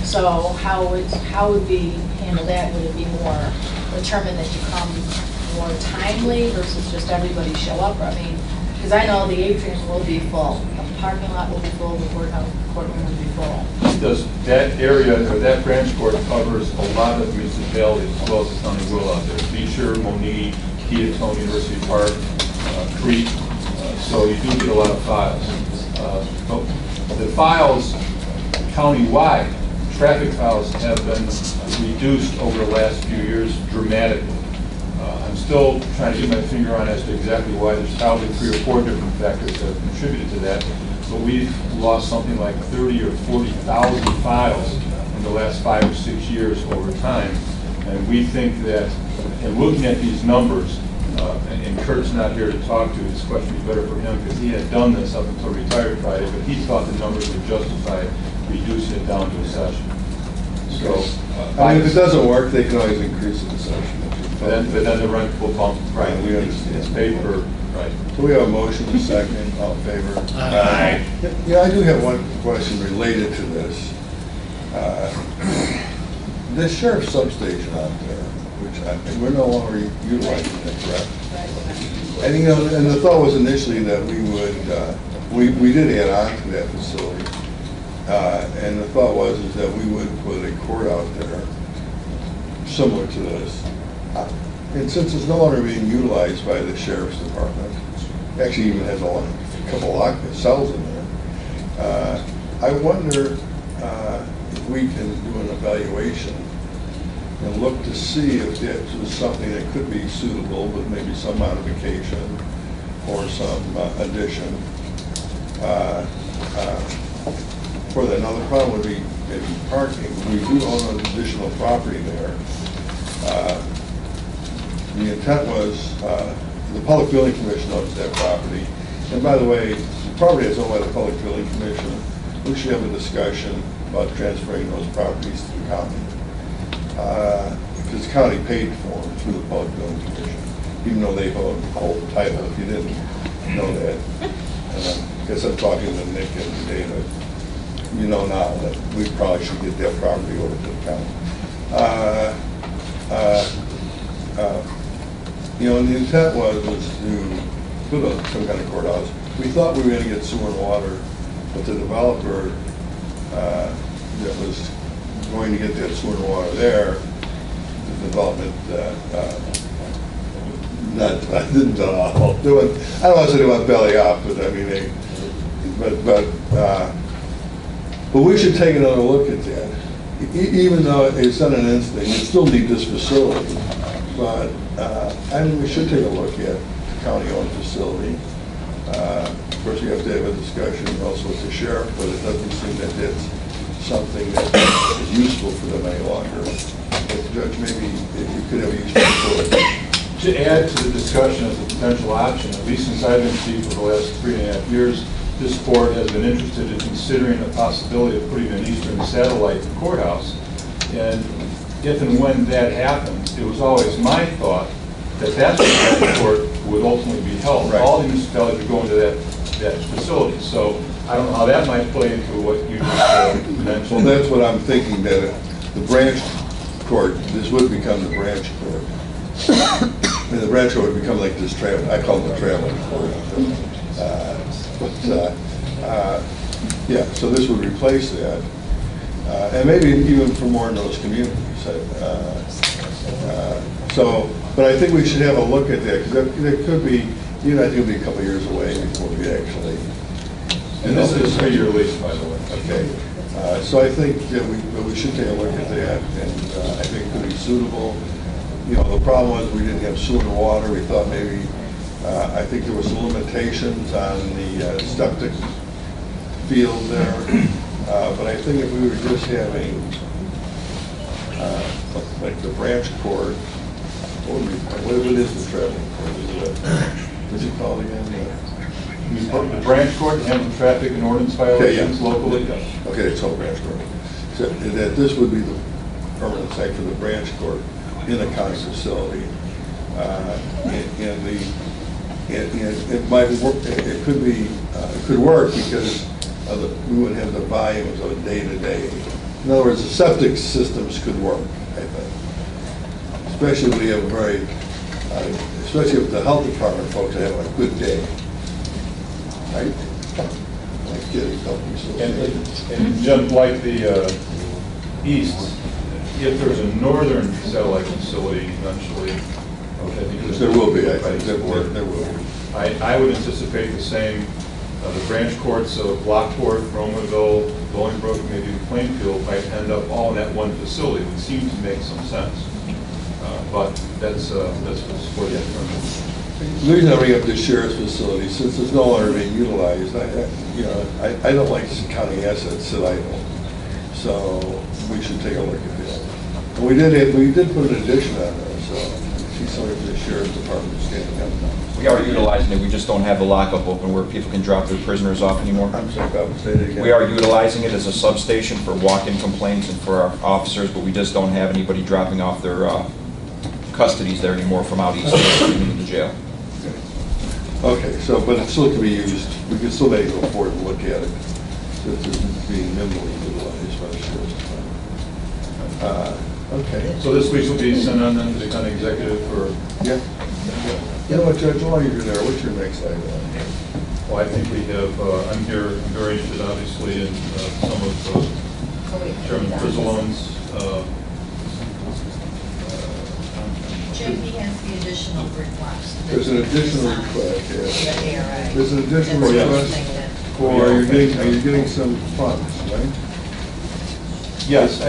So how would we handle that? Would it be more determined that you come more timely versus just everybody show up? I mean, because I know the atrium will be full, the parking lot will be full, the courtroom will be full. That area, or that branch court covers a lot of municipalities as well as the county will out there. Beecher, Monee, Keatone, University Park, Crete. So you do get a lot of files. But the files countywide, traffic files have been reduced over the last few years dramatically. I'm still trying to get my finger on as to exactly why. There's probably 3 or 4 different factors that have contributed to that. But we've lost something like 30 or 40,000 files in the last 5 or 6 years over time. And we think that in looking at these numbers, and Kurt's not here to talk to, this question would be better for him because he had done this up until retired Friday, but he thought the numbers would justify reducing it down to a session. So, I mean, if it doesn't work, they can always increase the session. but then the rent will bump, right? We understand. It's paid for, right? So we have a motion, a second, all in favor? Aye. Yeah, I do have one question related to this. The sheriff's substation out there, which we're no longer utilizing it, correct? And you know, and the thought was initially that we would, we did add on to that facility. And the thought was is that we would put a court out there similar to this. And since it's no longer being utilized by the sheriff's department, actually even has a couple lock cells in there, I wonder if we can do an evaluation and look to see if that was something that could be suitable with maybe some modification or some addition. For that. Now the problem would be maybe parking. We do own an additional property there. The intent was, the Public Building Commission owns that property. And by the way, the property is owned by the Public Building Commission. We should have a discussion about transferring those properties to the county. Because the county paid for them through the Public Building Commission, even though they hold the title. If you didn't know that, I guess I'm talking to Nick and David. You know now that we probably should get that property over to the county. You know, and the intent was to put some kind of courthouse. We thought we were going to get sewer and water, but the developer that was going to get that sewer and water there, the development I don't want to say they went belly up, but I mean but we should take another look at that. Even though it's not an instinct, we still need this facility. But I mean, we should take a look at the county-owned facility. Of course, we have to have a discussion also with the sheriff, but it doesn't seem that it's something that is useful for them any longer. But Judge, maybe you could have a useful for it. To add to the discussion as a potential option, at least since I've been chief for the last 3.5 years, this board has been interested in considering the possibility of putting an eastern satellite courthouse. And if and when that happens, it was always my thought that that's where the court would ultimately be held. Right. All the municipalities would go into that facility. So I don't know how that might play into what you just mentioned. Well, that's what I'm thinking, that the branch court, this would become the branch court. And the branch court would become like this I call it the traveling court. Yeah, so this would replace that. And maybe even for more in those communities. But I think we should have a look at that, because there could be, I think it'll be a couple of years away before we actually. And this is a 3-year lease, by the way. Okay. So I think that we should take a look at that, and I think it could be suitable. You know, the problem was we didn't have sewer and water. We thought maybe I think there were some limitations on the septic field there. But I think if we were just having, like the branch court, what is the traveling court? What's it called again? The branch court handling traffic and ordinance violations locally. Okay, it's all branch court. So that this would be the permanent site for the branch court in a county facility. It might work. It could be. It could work because we wouldn't have the volumes of a day-to-day. In other words, the septic systems could work, I think. Especially if we have a very, especially if the health department folks are having a good day. Right? Like getting healthy. And Jim, like the east, if there's a northern satellite facility eventually, there will be, I think, there will be. I would anticipate the same. The branch courts of Lockport, Romanville, Bolingbrook, maybe Plainfield might end up all in that one facility. It would seem to make some sense. But that's for the alternative. The reason I bring up the sheriff's facility, since it's no longer being utilized, I don't like county assets sit idle. So we should take a look at this. And we did put an addition on there, so I see some of the sheriff's department is standing up now. We are utilizing it, we just don't have the lockup open where people can drop their prisoners off anymore. I'm sorry, say that again. We are utilizing it as a substation for walk-in complaints and for our officers, but we just don't have anybody dropping off their custodies there anymore from out east in the jail. Okay, so, but it still can be used, we can still maybe go forward and look at it, since it's being minimally utilized by the sheriff's department. Okay. So this week will be sent on then to the county executive for... Yeah. You know what, Judge, while you're there, what's your next item? Well, I think we have, I'm here, I'm very interested obviously in some of Chairman Frizzolone's Jim, he has the additional request. There's an additional request, yes. Yeah, There's an additional request for, are you getting some funds, right? Yes.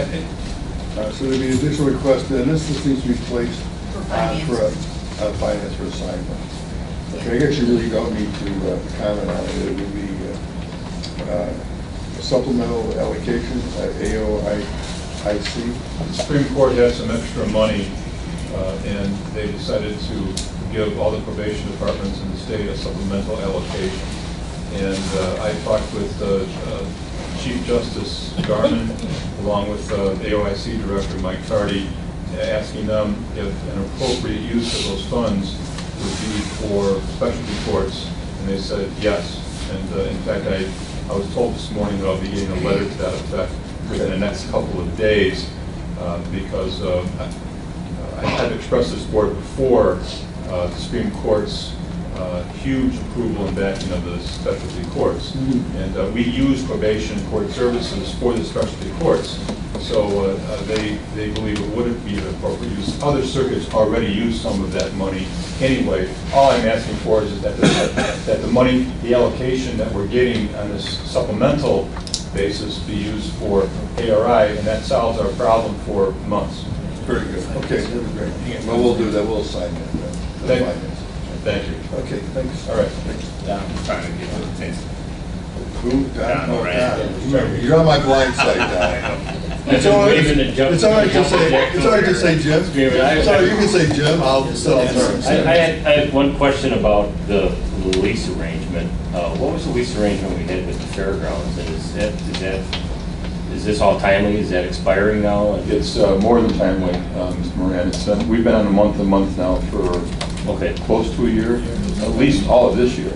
So there'd be an additional request, and this needs to be placed For for a finance for assignment. Okay, I guess you really don't need to comment on it. It would be a supplemental allocation, AOIC. The Supreme Court has some extra money, and they decided to give all the probation departments in the state a supplemental allocation. And I talked with Chief Justice Garman, along with AOIC Director Mike Tardy, asking them if an appropriate use of those funds would be for specialty courts, and they said yes. And in fact, I was told this morning that I'll be getting a letter to that effect within the next couple of days, because I had expressed this board before the Supreme Court's huge approval and backing of the specialty courts. And we use probation court services for the specialty courts. So they believe it wouldn't be an appropriate use. Other circuits already use some of that money anyway. All I'm asking for is that the money, the allocation that we're getting on this supplemental basis be used for ARI, and that solves our problem for months. Very good. Okay, that's great. Well, we'll do that. We'll assign that. Thank you. Okay, thanks. All right. I'm trying to get a taste. Who? Don? Oh, Don. You're on my blind side, Don. It's all right. It's all right to say. It's all right to say Jim. Sorry, you can say Jim. I'll still turn. I had one question about the lease arrangement. What was the lease arrangement we had with the fairgrounds? And is this all timely? Is that expiring now? It's more than timely, Mr. Moran. We've been on a month-to-month now for close to a year, at least all of this year.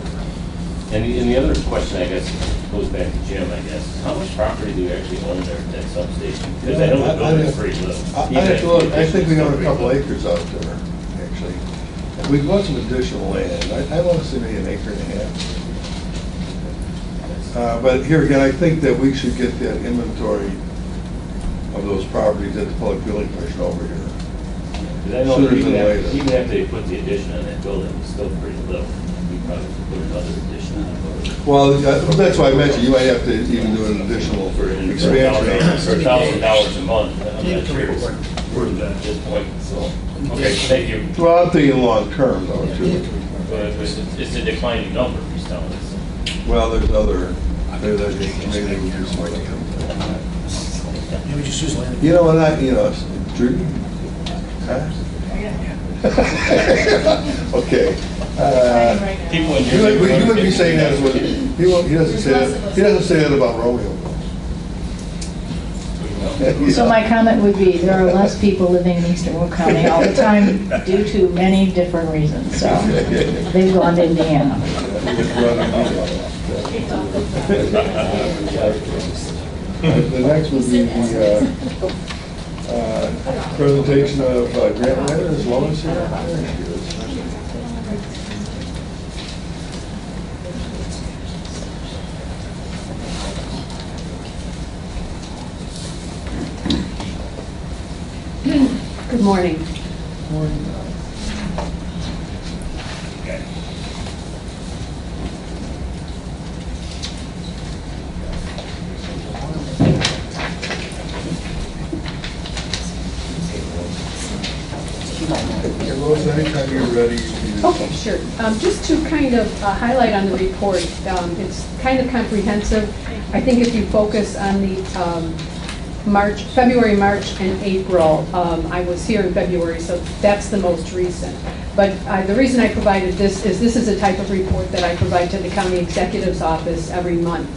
And the other question, I guess, goes back to Jim, I guess. How much property do we actually own there at that substation? Because I know the building's pretty little. I think we own a couple acres out there, actually. And we've got some additional land. I want to say maybe an acre and a half. But here again, I think that we should get that inventory of those properties at the Public Building Commission over here. Because I know even after they put the addition on that building, it's still pretty little. We probably could put another addition on the building. Well, that's why I mentioned you might have to even do an additional for expansion. For $1,000 a month, I'm not sure it's worth that at this point, so. Okay, thank you. Well, I'm thinking long term though, too. But it's a declining number, he's telling us. Well, there's other, maybe we use some other. Maybe just use land. You know what Drew? Huh? Okay. People in You would be saying that with, he doesn't say that about Romeo. So my comment would be, there are less people living in Eastern Will County all the time due to many different reasons, so they've gone to Indiana. The next would be the presentation of grant writers, Lois here. There she is. Good morning. Lois, anytime you're ready. Okay, sure. Just to kind of highlight on the report, it's kind of comprehensive. I think if you focus on the February, March, and April, I was here in February, so that's the most recent. But the reason I provided this is a type of report that I provide to the county executive's office every month.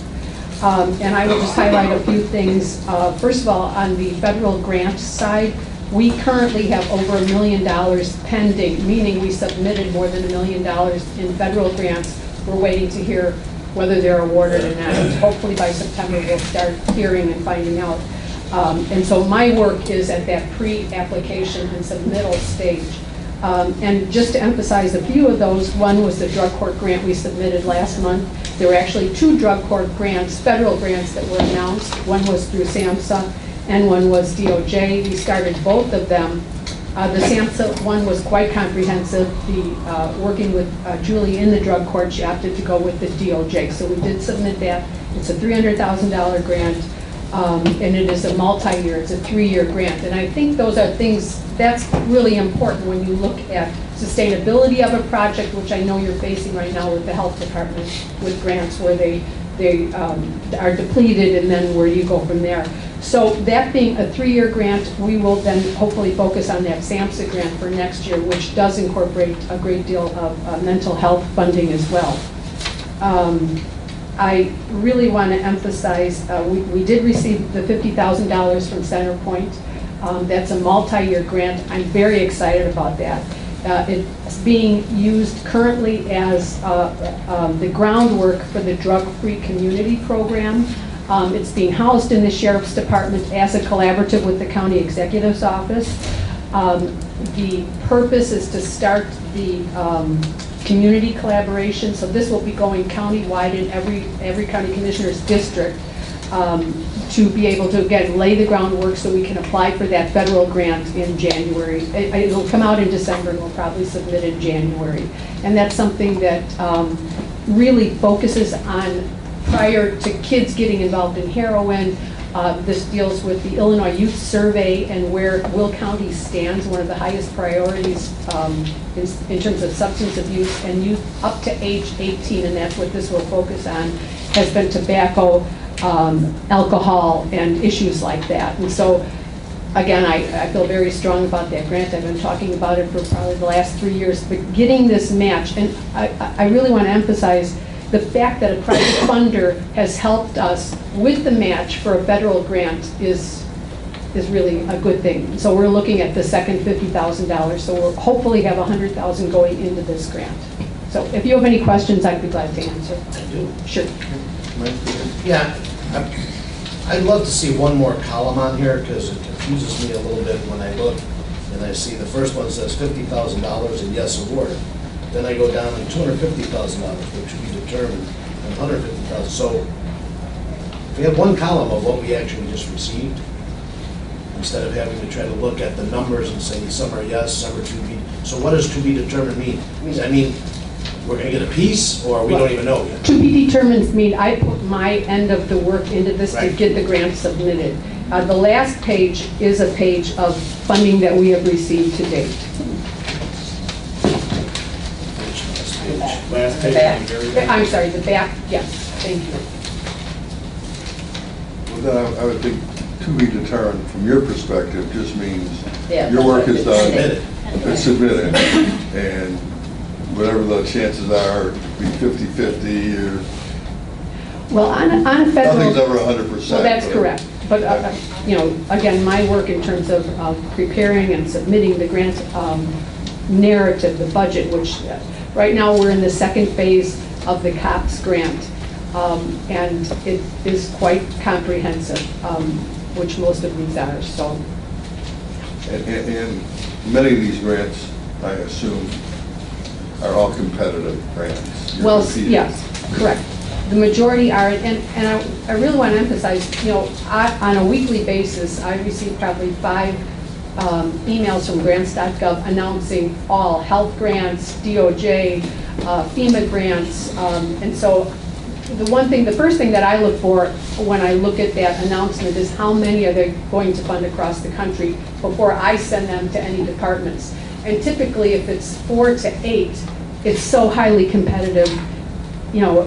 And I will just highlight a few things. First of all, on the federal grant side, we currently have over $1 million pending, meaning we submitted more than $1 million in federal grants. We're waiting to hear whether they're awarded or not. Hopefully by September we'll start hearing and finding out. And so my work is at that pre-application and submittal stage. And just to emphasize a few of those, one was the drug court grant we submitted last month. There were actually 2 drug court grants, federal grants that were announced. One was through SAMHSA and one was DOJ. We started both of them. The SAMHSA one was quite comprehensive. Working with Julie in the drug court, she opted to go with the DOJ. So we did submit that. It's a $300,000 grant. And it is a multi-year, it's a 3-year grant. And I think those are things, that's really important when you look at sustainability of a project, which I know you're facing right now with the health department, with grants where they are depleted and then where you go from there. So that being a 3-year grant, we will then hopefully focus on that SAMHSA grant for next year, which does incorporate a great deal of mental health funding as well. I really want to emphasize, we did receive the $50,000 from Centerpoint. That's a multi-year grant. I'm very excited about that. It's being used currently as the groundwork for the drug-free community program. It's being housed in the Sheriff's Department as a collaborative with the County Executive's Office. The purpose is to start the community collaboration, so this will be going county-wide in every county commissioner's district to be able to, again, lay the groundwork so we can apply for that federal grant in January. It'll come out in December and we'll probably submit in January. And that's something that really focuses on, prior to kids getting involved in heroin, this deals with the Illinois Youth Survey and where Will County stands, one of the highest priorities in terms of substance abuse and youth up to age 18, and that's what this will focus on, has been tobacco, alcohol, and issues like that. And so, again, I feel very strong about that grant. I've been talking about it for probably the last 3 years, but getting this match, and I really want to emphasize the fact that a private funder has helped us with the match for a federal grant is really a good thing. So we're looking at the second $50,000. So we'll hopefully have $100,000 going into this grant. So if you have any questions, I'd be glad to answer. I do. Sure. Yeah, I'd love to see one more column on here because it confuses me a little bit when I look and I see the first one says $50,000 and yes awarded. Then I go down to $250,000, which we determined, and $150,000. So we have one column of what we actually just received, instead of having to try to look at the numbers and say some are yes, some are to be. So what does to be determined mean? I mean, we're going to get a piece, or we don't even know yet? To be determined means I put my end of the work into this to get the grant submitted. The last page is a page of funding that we have received to date. Last The page. back. on the very back. I'm sorry, the back, yes, thank you. Well, then I would think to be determined from your perspective just means Yeah, your work is done, Submitted. it's submitted, and whatever the chances are, be 50/50 or, Well, on a federal. nothing's ever 100%. Well, that's but- correct. But, you know, again, my work in terms of preparing and submitting the grant narrative, the budget, which right now we're in the second phase of the COPS grant. And it is quite comprehensive, which most of these are, so. And many of these grants, I assume, are all competitive grants. You're Well, competing. yes, correct. The majority are, and I really want to emphasize, you know, on a weekly basis, I receive probably 5 emails from grants.gov announcing all health grants, DOJ, FEMA grants, and so the first thing that I look for when I look at that announcement is how many are they going to fund across the country before I send them to any departments. And typically, if it's 4 to 8, it's so highly competitive, you know,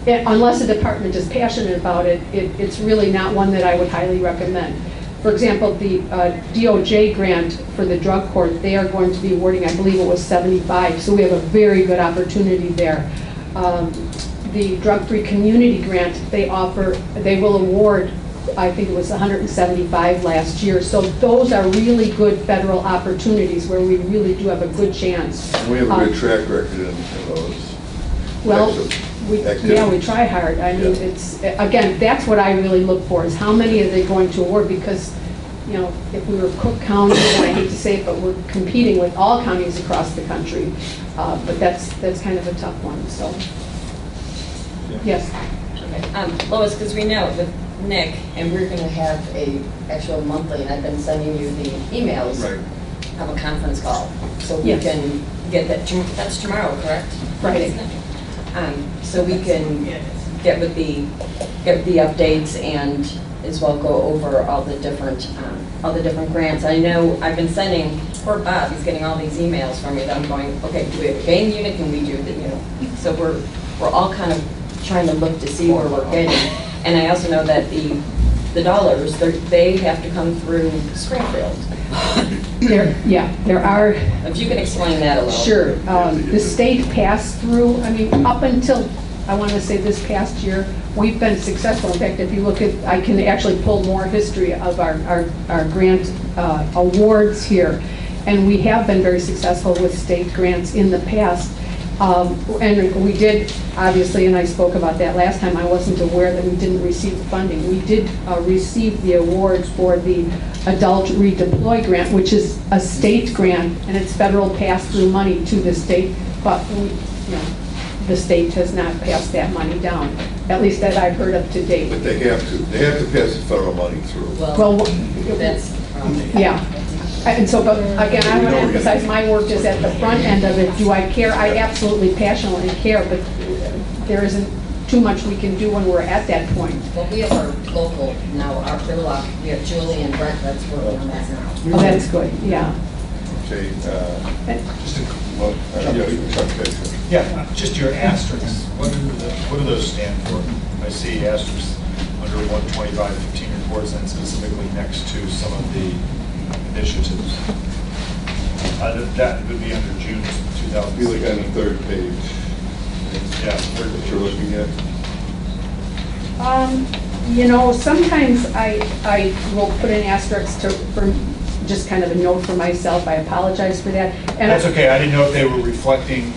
unless a department is passionate about it, it's really not one that I would highly recommend. For example, the DOJ grant for the drug court, they are going to be awarding, I believe it was 75, so we have a very good opportunity there. The drug-free community grant, they will award, I think it was 175 last year. So those are really good federal opportunities where we really do have a good chance. We have a good track record in those. Well, types of we activities. try hard. I mean, Yeah. it's, again, that's what I really look for, is how many are they going to award? Because, you know, if we were Cook County, and I hate to say it, but we're competing with all counties across the country. But that's kind of a tough one, so. Yes. Okay. Lois, because we know with Nick, and we're going to have a actual monthly, and I've been sending you the emails. Right. Have a conference call, so we Yes. can get that, that's tomorrow, correct? Friday. Isn't it? So we can get with the updates and as well go over all the different grants. I know I've been sending, poor Bob, he's getting all these emails from me that I'm going, okay, do we have a game unit, can we do the, you know? So we're all kind of trying to look to see where we're getting. And I also know that the dollars, they have to come through Springfield. There are. If you can explain that a little. Sure. The state passed through, I mean, up until, I want to say this past year, we've been successful. In fact, if you look at, I can actually pull more history of our grant awards here. And we have been very successful with state grants in the past. And we did, obviously, and I spoke about that last time, I wasn't aware that we didn't receive the funding. We did receive the award for the Adult Redeploy Grant, which is a state grant, and it's federal pass-through money to the state, but the state has not passed that money down, at least that I've heard of to date. But they have to. They have to pass the federal money through. Well, That's, yeah. And so, but again, I want to emphasize my work is at the front end of it. Do I care? I absolutely passionately care, but there isn't too much we can do when we're at that point. well, we have our local now, our Pillock, we have Julie and Brett that's working on that now. Oh, that's good, yeah. Okay, Just a well, okay. Yeah, just your asterisks. What do those stand for? I see asterisks under 125-15 reports and specifically next to some of the initiatives. That would be under June 2000. Be like on the third page. Yeah. What you're looking at. You know, sometimes I will put an asterisk for just kind of a note for myself. I apologize for that. And That's okay. I didn't know if they were reflecting,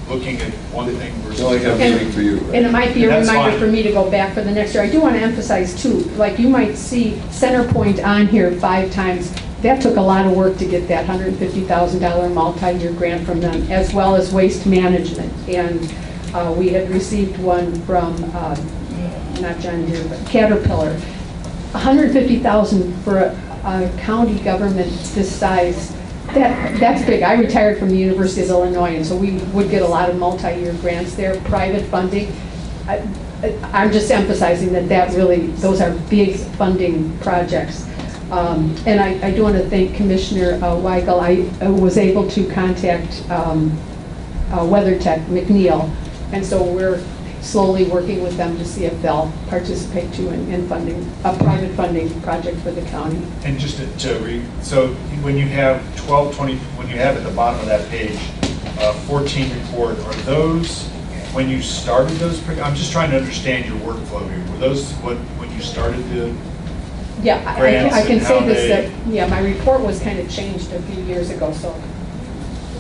looking at one thing versus They only have another. something for you, right? And it might be a That's reminder fine. for me to go back for the next year. I do want to emphasize too, like you might see Centerpoint on here 5 times. That took a lot of work to get that $150,000 multi-year grant from them, as well as waste management. And we had received one from, not John Deere, but Caterpillar. $150,000 for a county government this size, that's big. I retired from the University of Illinois, and so we would get a lot of multi-year grants there, private funding. I'm just emphasizing that really, those are big funding projects. And I do want to thank Commissioner Weigel. I was able to contact WeatherTech McNeil. And so we're slowly working with them to see if they'll participate too in funding, a private funding project for the county. And just to read, so when you have 12, 20, when you have at the bottom of that page, 14 report, are those when you started those? I'm just trying to understand your workflow here. Were those when you started the Yeah, grants I can and say how this, they- that, yeah, my report was kind of changed a few years ago, so.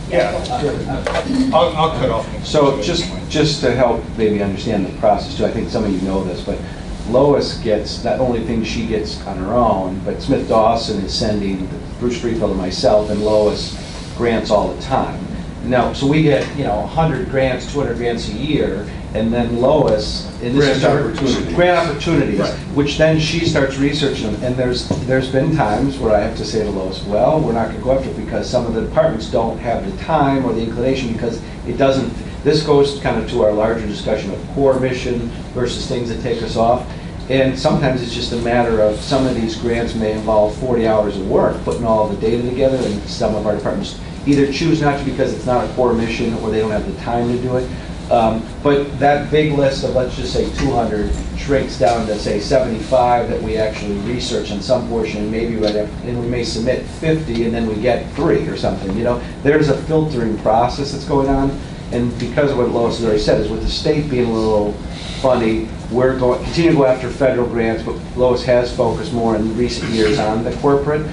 Yeah, I'll cut off. So just to help maybe understand the process too, I think some of you know this, but Lois gets, not only things she gets on her own, but Smith Dawson is sending Bruce Freefeld and myself and Lois grants all the time. Now, so we get, 100 grants, 200 grants a year, and then Lois, and this is Grant opportunities. grant opportunities, Right. which then she starts researching them. And there's been times where I have to say to Lois, well, we're not going to go after it because some of the departments don't have the time or the inclination because it doesn't. This goes kind of to our larger discussion of core mission versus things that take us off. And sometimes it's just a matter of some of these grants may involve 40 hours of work, putting all the data together, and some of our departments either choose not to because it's not a core mission or they don't have the time to do it. But that big list of, let's just say 200, shrinks down to say 75 that we actually research on some portion, and maybe and we may submit 50 and then we get 3 or something. There's a filtering process that's going on, and because of what Lois has already said, is with the state being a little funny, we're going continue to go after federal grants, but Lois has focused more in recent years on the corporate.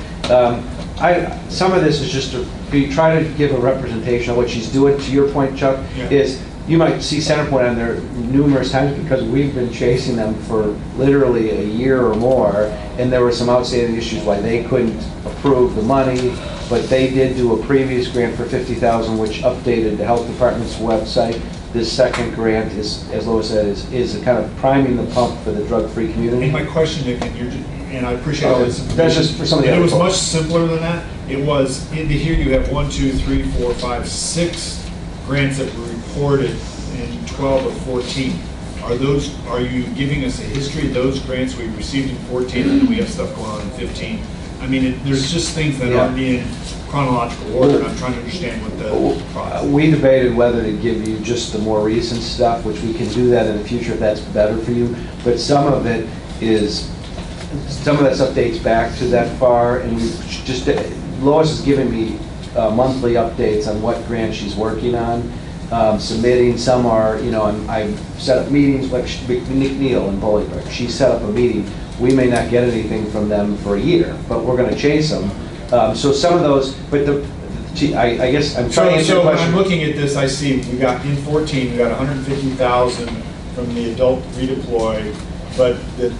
Some of this is just to try to give a representation of what she's doing. To your point, Chuck, is you might see Centerpoint on there numerous times because we've been chasing them for literally a year or more, and there were some outstanding issues why they couldn't approve the money, but they did do a previous grant for $50,000, which updated the health department's website. This second grant is, as Lois said, is kind of priming the pump for the drug-free community. And my question, Nick, and I appreciate that's just for some of the and other it was folks. much simpler than that. It was, into here you have 1, 2, 3, 4, 5, 6 grants that were reported in 12 of 14. Are you giving us a history of those grants we received in 14 and we have stuff going on in 15? I mean, there's just things that aren't in chronological order, and I'm trying to understand what the process is. We debated whether to give you just the more recent stuff, which we can do that in the future if that's better for you, but some of that stuff dates back to that far, and Lois is giving me monthly updates on what grants she's working on, submitting. Some are, I set up meetings, like Nick Neal in Bolingbrook. She set up a meeting. We may not get anything from them for a year, but we're going to chase them. So some of those, but I guess I'm trying to answer your So when question. I'm looking at this, I see we got in 14, we got 150,000 from the adult redeploy, but the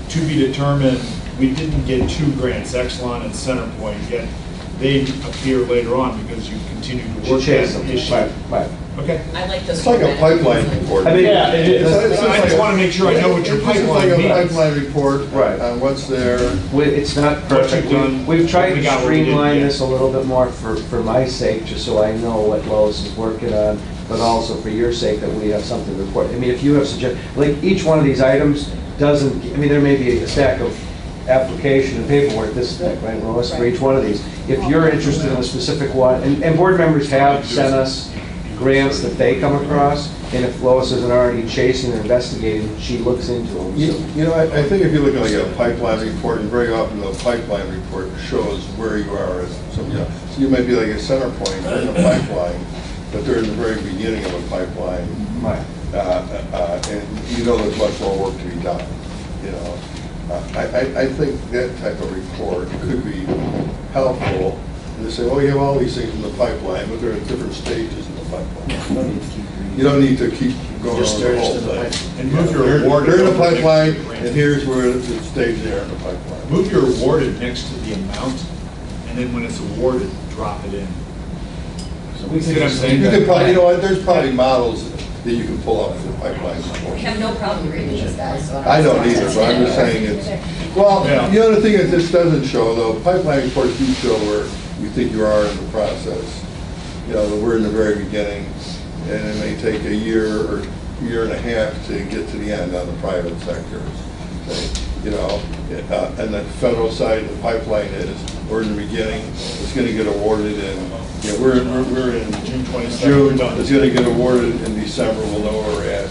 to be determined, we didn't get 2 grants, Exelon and Centerpoint, yet they appear later on because you continue to work that issue. Right. Okay. I like this. It's like a pipeline report. Yeah, it is. I just want to make sure I know what your It's just pipeline like a means. pipeline report on what's there. It's not perfect. We've tried to streamline this a little bit more for my sake, just so I know what Lois is working on, but also for your sake that we have something to report. I mean, if you have suggestions, like each one of these items there may be a stack of application and paperwork, this thick, right, Lois, for each one of these. If you're interested in a specific one, and board members have sent us grants that they come across, and if Lois isn't already chasing or investigating, she looks into them. I think if you look at like a pipeline report, and very often the pipeline report shows where you are. So you might be like a center point in the pipeline, but they're in the very beginning of a pipeline. Right. And there's much more work to be done. I think that type of report could be helpful. They say, well, you have all these things in the pipeline, but they're at different stages in the pipeline. You don't need to keep going Just over the whole there's thing. And move your award. They're in the pipeline, and here's where the stage they are in the pipeline. Move your awarded next to the amount, and then when it's awarded, drop it in. You See what I'm saying? could probably, there's probably models that you can pull up for the pipeline report. I have no problem reading this, guys. So I don't either, but I'm just saying it's, well, the thing that this doesn't show, though, pipeline reports do show where you think you are in the process. That we're in the very beginning, and it may take a year or year and a half to get to the end on the private sector. And the federal side, the pipeline is, we're in the beginning, it's gonna get awarded in, we're in June 27th. June, it's gonna get awarded in December, we'll know where we're at,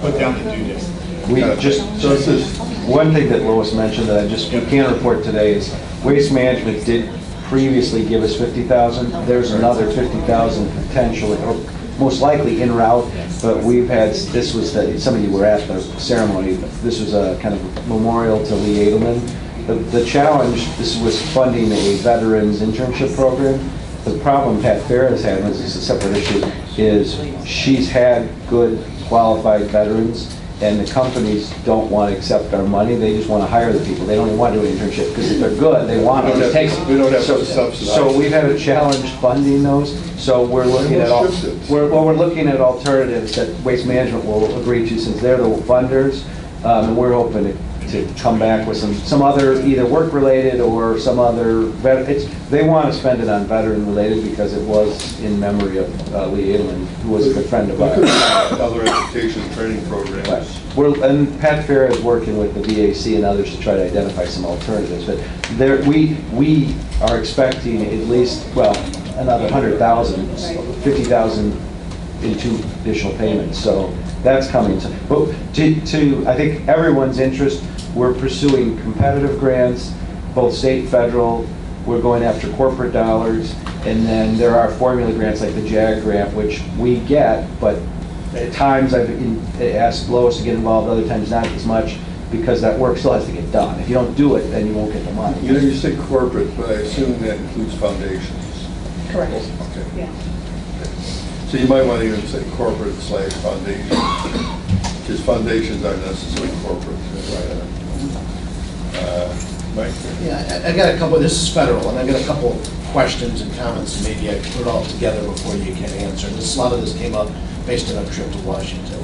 Put down the due date. We just, So it's just, one thing that Lois mentioned that we can't report today is Waste Management did previously give us 50,000. There's another 50,000 potentially, or most likely en route, but we've had, this was, some of you were at the ceremony, this was a kind of memorial to Lee Edelman. The challenge, this was funding a veterans internship program. The problem Pat Fair has had, and this is a separate issue, is she's had good qualified veterans, and the companies don't want to accept our money. They just want to hire the people. They don't even want to do an internship, because if they're good, they want to just take them. We don't have to subsidize. So we've had a challenge funding those. So we're looking at we're looking at alternatives that Waste Management will agree to, since they're the funders, and we're hoping to come back with some other, either work-related or some other, they want to spend it on veteran-related because it was in memory of Lee Edelman, who was a good friend of ours. Other education training programs. Right. And Pat Fair is working with the VAC and others to try to identify some alternatives. But we are expecting at least, well, another 100,000, 50,000 in 2 additional payments. So that's coming. But I think everyone's interest, we're pursuing competitive grants, both state and federal. We're going after corporate dollars. And then there are formula grants like the JAG grant, which we get, but at times I've asked Lois to get involved, other times not as much, because that work still has to get done. If you don't do it, then you won't get the money. You say corporate, but I assume that includes foundations. Correct. Okay. Yeah. So you might want to even say corporate/foundation, because foundations aren't necessarily corporate. Mike? Yeah, I got a couple, this is federal, and I got a couple questions and comments, and maybe I can put it all together before you can answer. A lot of this came up based on a trip to Washington.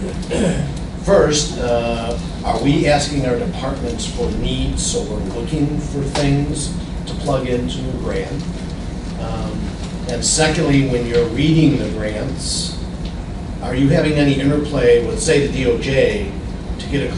First, are we asking our departments for needs, so we're looking for things to plug into a grant? And secondly, when you're reading the grants, are you having any interplay with, say, the DOJ to get a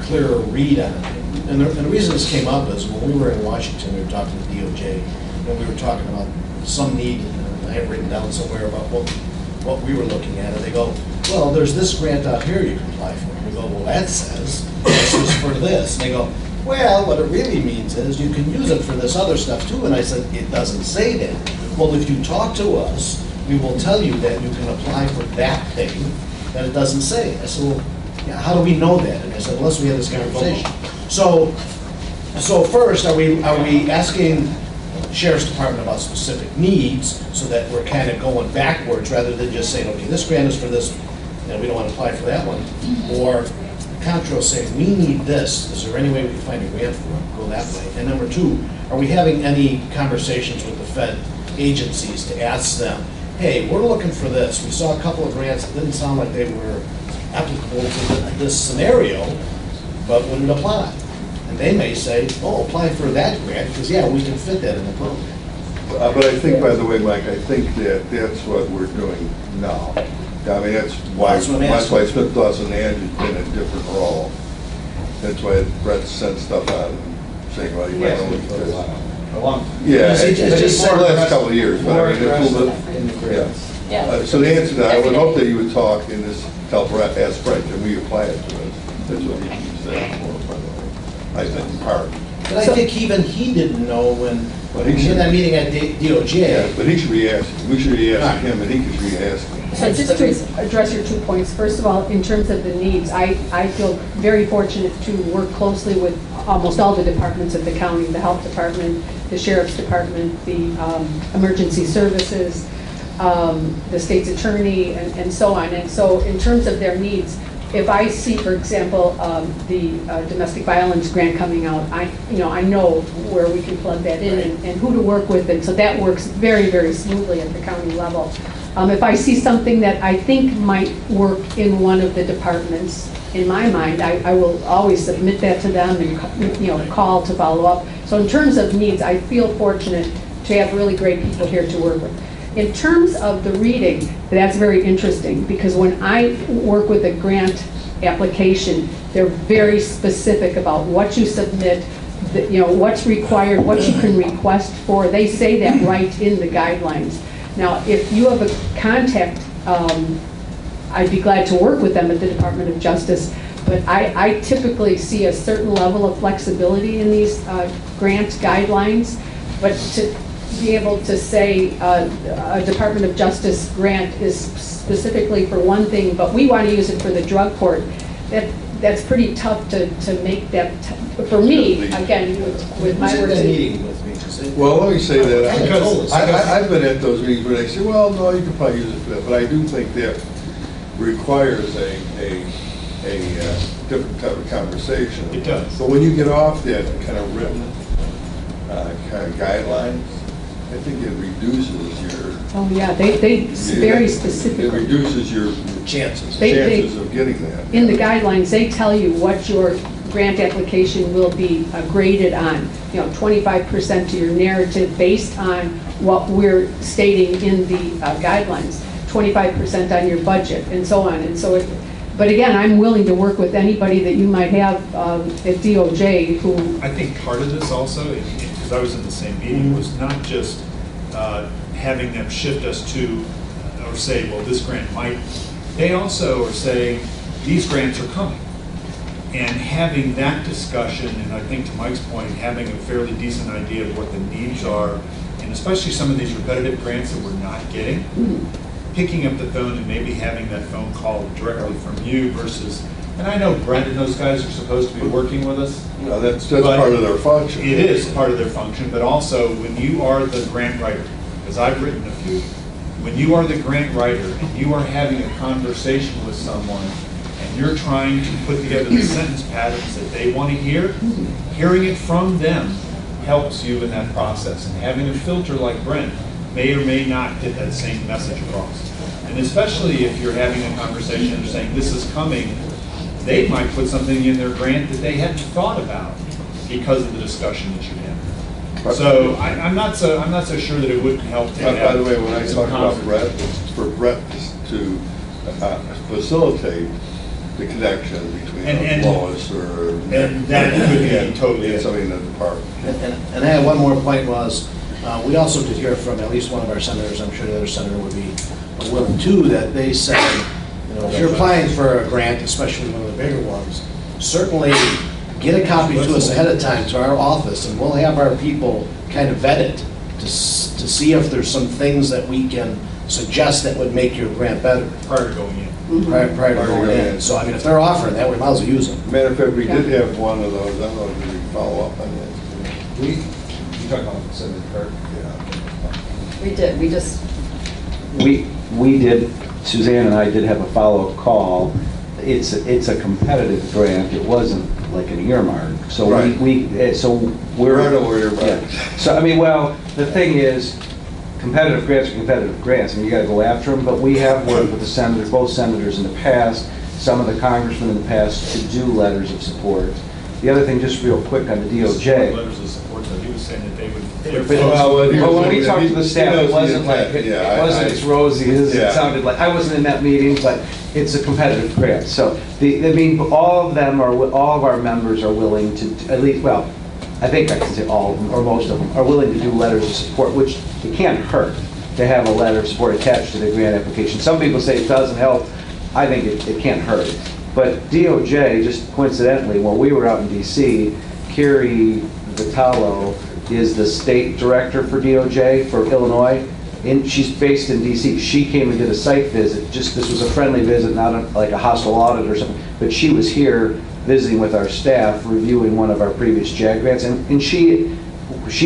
clearer read on it? And the reason this came up is when we were in Washington, we were talking to the DOJ, and we were talking about some need, and I have written down somewhere about what we were looking at, and they go, well, there's this grant out here you can apply for. And we go, well, that says this is for this. And they go, well, what it really means is you can use it for this other stuff too. And I said, it doesn't say that. Well, if you talk to us, we will tell you that you can apply for that thing that it doesn't say. I said, well, yeah, how do we know that? And I said, unless we have this conversation. So first, are we asking Sheriff's Department about specific needs so that we're kind of going backwards rather than just saying, okay, this grant is for this, and we don't want to apply for that one? Or Contra saying, we need this, is there any way we can find a grant for it? Go that way. And number two, are we having any conversations with the Fed agencies to ask them, hey, we're looking for this. We saw a couple of grants that didn't sound like they were applicable to this scenario, but wouldn't apply. And they may say, oh, apply for that grant, because yeah, we can fit that in the program. But I think, by the way, Mike, I think that that's what we're doing now. I mean, that's why Smith Dawson and has been a different role. That's why Brett sent stuff out and saying, well, you might only do this. A long time. Yeah, it's just for the last couple of years. But I mean, it's a little bit, Yeah. So the answer to that, I would hope that you would talk in this, ask Brett, can we apply it to it? That's what he keeps saying for, by the way. I think in part. But I think even he didn't know when he was in that meeting at DOJ. Yeah, but he should be asking. We should be asking him, and he should be asking. So just to address your 2 points, first of all, in terms of the needs, I feel very fortunate to work closely with almost all the departments of the county, the health department, the sheriff's department, the emergency services, the state's attorney, and so on. And so in terms of their needs, if I see, for example, the domestic violence grant coming out, I know where we can plug that in and who to work with, and so that works very, very smoothly at the county level. If I see something that I think might work in one of the departments, in my mind, I will always submit that to them and call to follow up. So in terms of needs, I feel fortunate to have really great people here to work with. In terms of the reading, that's very interesting, because when I work with a grant application, they're very specific about what you submit, what's required, what you can request for. They say that right in the guidelines. Now, if you have a contact, I'd be glad to work with them at the Department of Justice, but I typically see a certain level of flexibility in these grant guidelines, but to be able to say a Department of Justice grant is specifically for one thing, but we want to use it for the drug court, that's pretty tough to make that, for me, again, with my work. Meeting with me. Well, let me say that, I told us. I've been at those meetings where they say, well, no, you can probably use it for that, but I do think that requires a different type of conversation. It does. But when you get off that kind of written kind of guidelines, I think it reduces your... Oh, yeah, they very specifically. It reduces your chances of getting that. In the guidelines, they tell you what your grant application will be graded on. 25% to your narrative based on what we're stating in the guidelines, 25% on your budget, and so on. And so, but again, I'm willing to work with anybody that you might have at DOJ who... I think part of this also, because I was in the same meeting, was not just having them shift us to, or say, well, this grant might. They also are saying, these grants are coming. And having that discussion, and I think to Mike's point, having a fairly decent idea of what the needs are, and especially some of these repetitive grants that we're not getting, picking up the phone and maybe having that phone call directly from you versus, and I know Brent and those guys are supposed to be working with us. No, that's part of their function. It is part of their function, but also when you are the grant writer, because I've written a few, when you are the grant writer and you are having a conversation with someone and you're trying to put together the sentence patterns that they want to hear, hearing it from them helps you in that process. And having a filter like Brent may or may not get that same message across. And especially if you're having a conversation and saying, this is coming, they might put something in their grant that they hadn't thought about because of the discussion that you had. So I'm not so sure that it wouldn't help to By the way, when I talk about Brett, it's for Brett to facilitate the connection between Lois or... And that could be totally somebody in the department. And I had one more point was, we also did hear from at least one of our senators, I'm sure the other senator would be willing too, that they said, if you're applying for a grant, especially one of the bigger ones, certainly get a copy to us ahead of time to our office, and we'll have our people kind of vet it to see if there's some things that we can suggest that would make your grant better. Prior to going in. Prior to going in. So, I mean, if they're offering that, we might as well use them. Matter of fact, we did have one of those. I don't know if we can follow up on that. You talking about Senator Kirk? Yeah. We did. We did, Suzanne and I did have a follow-up call. It's a competitive grant. It wasn't like an earmark. So right. we're... I don't worry about it. So, I mean, well, the thing is, competitive grants are competitive grants. I mean, you got to go after them, but we have worked with the senators, both senators in the past, some of the congressmen in the past, to do letters of support. The other thing, just real quick on the DOJ. Letters of support, though, he was saying that they would... But when we talked to the staff, it wasn't like, it wasn't as rosy as it sounded like. I wasn't in that meeting, but it's a competitive grant. So, I mean, all of our members are willing to, at least, well, I think I can say all of them, or most of them, are willing to do letters of support, which it can't hurt to have a letter of support attached to the grant application. Some people say it doesn't help. I think it can't hurt. But DOJ, just coincidentally, when we were out in D.C., Carrie Vitalo is the state director for DOJ for Illinois, and she's based in D.C. She came and did a site visit. This was a friendly visit, not like a hostile audit or something, but she was here visiting with our staff, reviewing one of our previous JAG grants, and she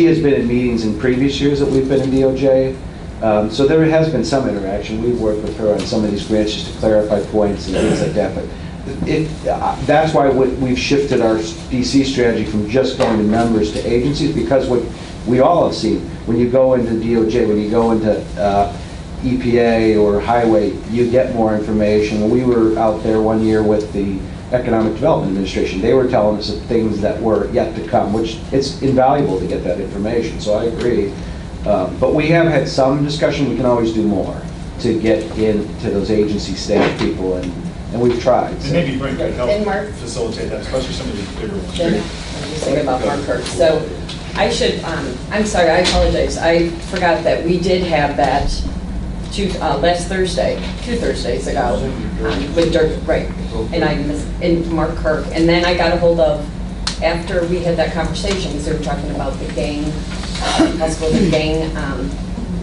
has been in meetings in previous years that we've been in DOJ. So there has been some interaction. We've worked with her on some of these grants just to clarify points and things like that. But that's why we've shifted our DC strategy from just going to members to agencies, because what we all have seen, when you go into DOJ, when you go into EPA or highway, you get more information. We were out there one year with the Economic Development Administration. They were telling us of things that were yet to come, which it's invaluable to get that information. So I agree. But we have had some discussion, we can always do more to get into those agency staff people, and we've tried. And so. maybe Brent could help And Mark? facilitate that, especially some of these bigger ones. Then, I'm just thinking about Mark Kirk. So I should, I'm sorry, I apologize. I forgot that we did have that last Thursday, 2 Thursdays ago, with Dirk, right. And I missed, and Mark Kirk. And then I got a hold of, after we had that conversation, because they were talking about the gang, possible the gang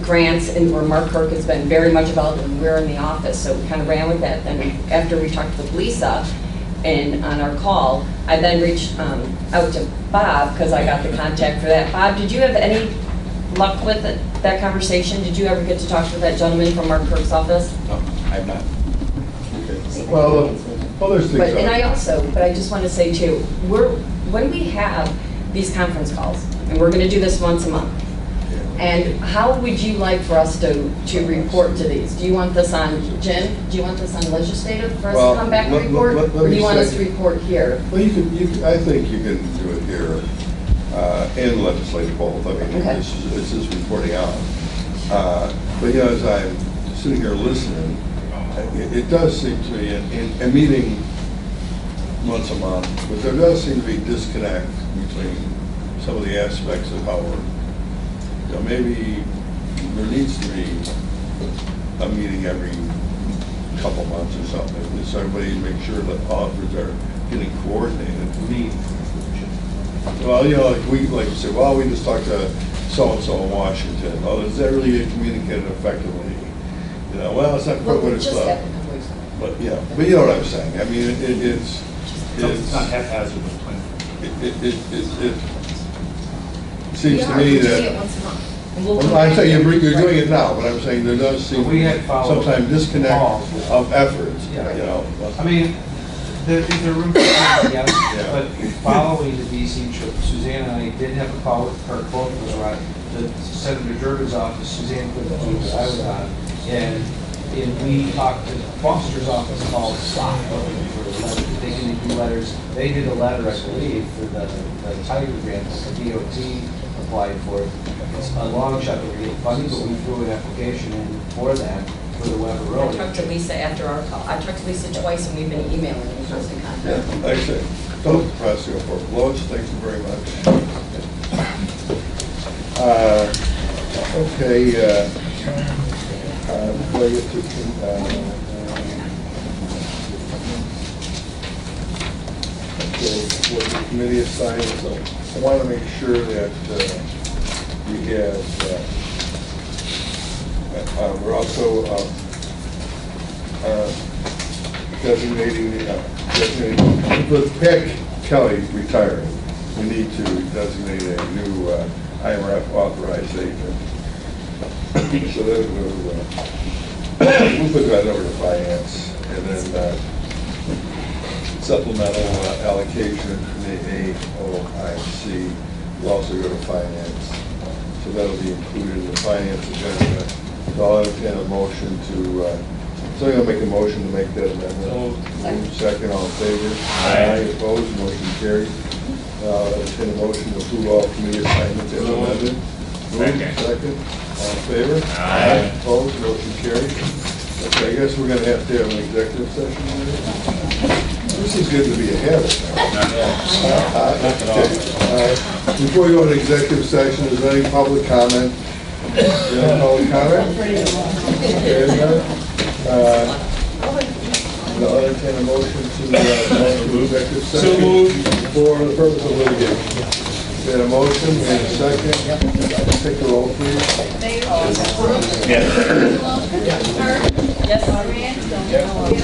grants, and where Mark Kirk has been very much involved, and we're in the office, so we kind of ran with that. Then after we talked with Lisa, and on our call, I then reached out to Bob, because I got the contact for that. Bob, did you have any luck with it, that conversation? Did you ever get to talk to that gentleman from Mark Kirk's office? No, I have not. Okay. Well, there's things. But, and I also, but I just want to say too, when we have these conference calls, and we're going to do this once a month, and how would you like for us to report to these? Do you want this on, Jim, do you want this on legislative for us to come back and report? Or do you want us to report here? Well, I think you can do it here and legislative both. I mean, Okay. this is reporting out. But, as I'm sitting here listening, it does seem to me, in meeting once a month, but there does seem to be disconnect between some of the aspects of how we're, maybe there needs to be a meeting every couple months or something, so everybody makes sure that offers are getting coordinated. Well, like you say, well, we just talked to so-and-so in Washington. Well, is that really communicated effectively? Well, it's not quite what it's about. But, but you know what I'm saying. I mean, it's not haphazard. It seems to me that, I'm saying you're doing it now, but I'm saying there does seem to be sometimes disconnect of efforts, I mean, there's a room for that, yes, but following the DC trip, Suzanne and I did have a call with Kirk, both of us were at the Senator Durbin's office, Suzanne couldn't do it, I was on, and we talked to Foster's office called Stop, for letters, they can do letters, they did a letter, I believe, for the Tiger grant, the DOT applied for it. It's a long shot that we're getting funding, but we threw an application in for that, for the Weber Road. I talked to Lisa after our call. I talked to Lisa twice, and we've been emailing in constant contact. Yeah, like I say, don't press you for Lois, thank you very much. Okay, before I get to, what the committee assigned, so I want to make sure that we have, we're also designating, with Pat Kelly retiring, we need to designate a new IMRF authorized agent. So that we'll put that over to finance, and then supplemental allocation from the AOIC will also go to finance. So that'll be included in the finance agenda. So I'll entertain a motion to, somebody will make a motion to make that amendment. Move second, all in favor? Aye. Opposed, motion carried. Entertain a motion to approve all committee assignments as amended. Second. All in favor? Aye. Opposed, motion carried. Okay, I guess we're gonna have to have an executive session later. This is good to be ahead of now. Before we go to executive session, is there any public comment? Any public comment? I'll entertain a motion to executive session for the purpose of litigation. We had a motion, we had a second. Take the roll, please. Mayor? Yes. Yes.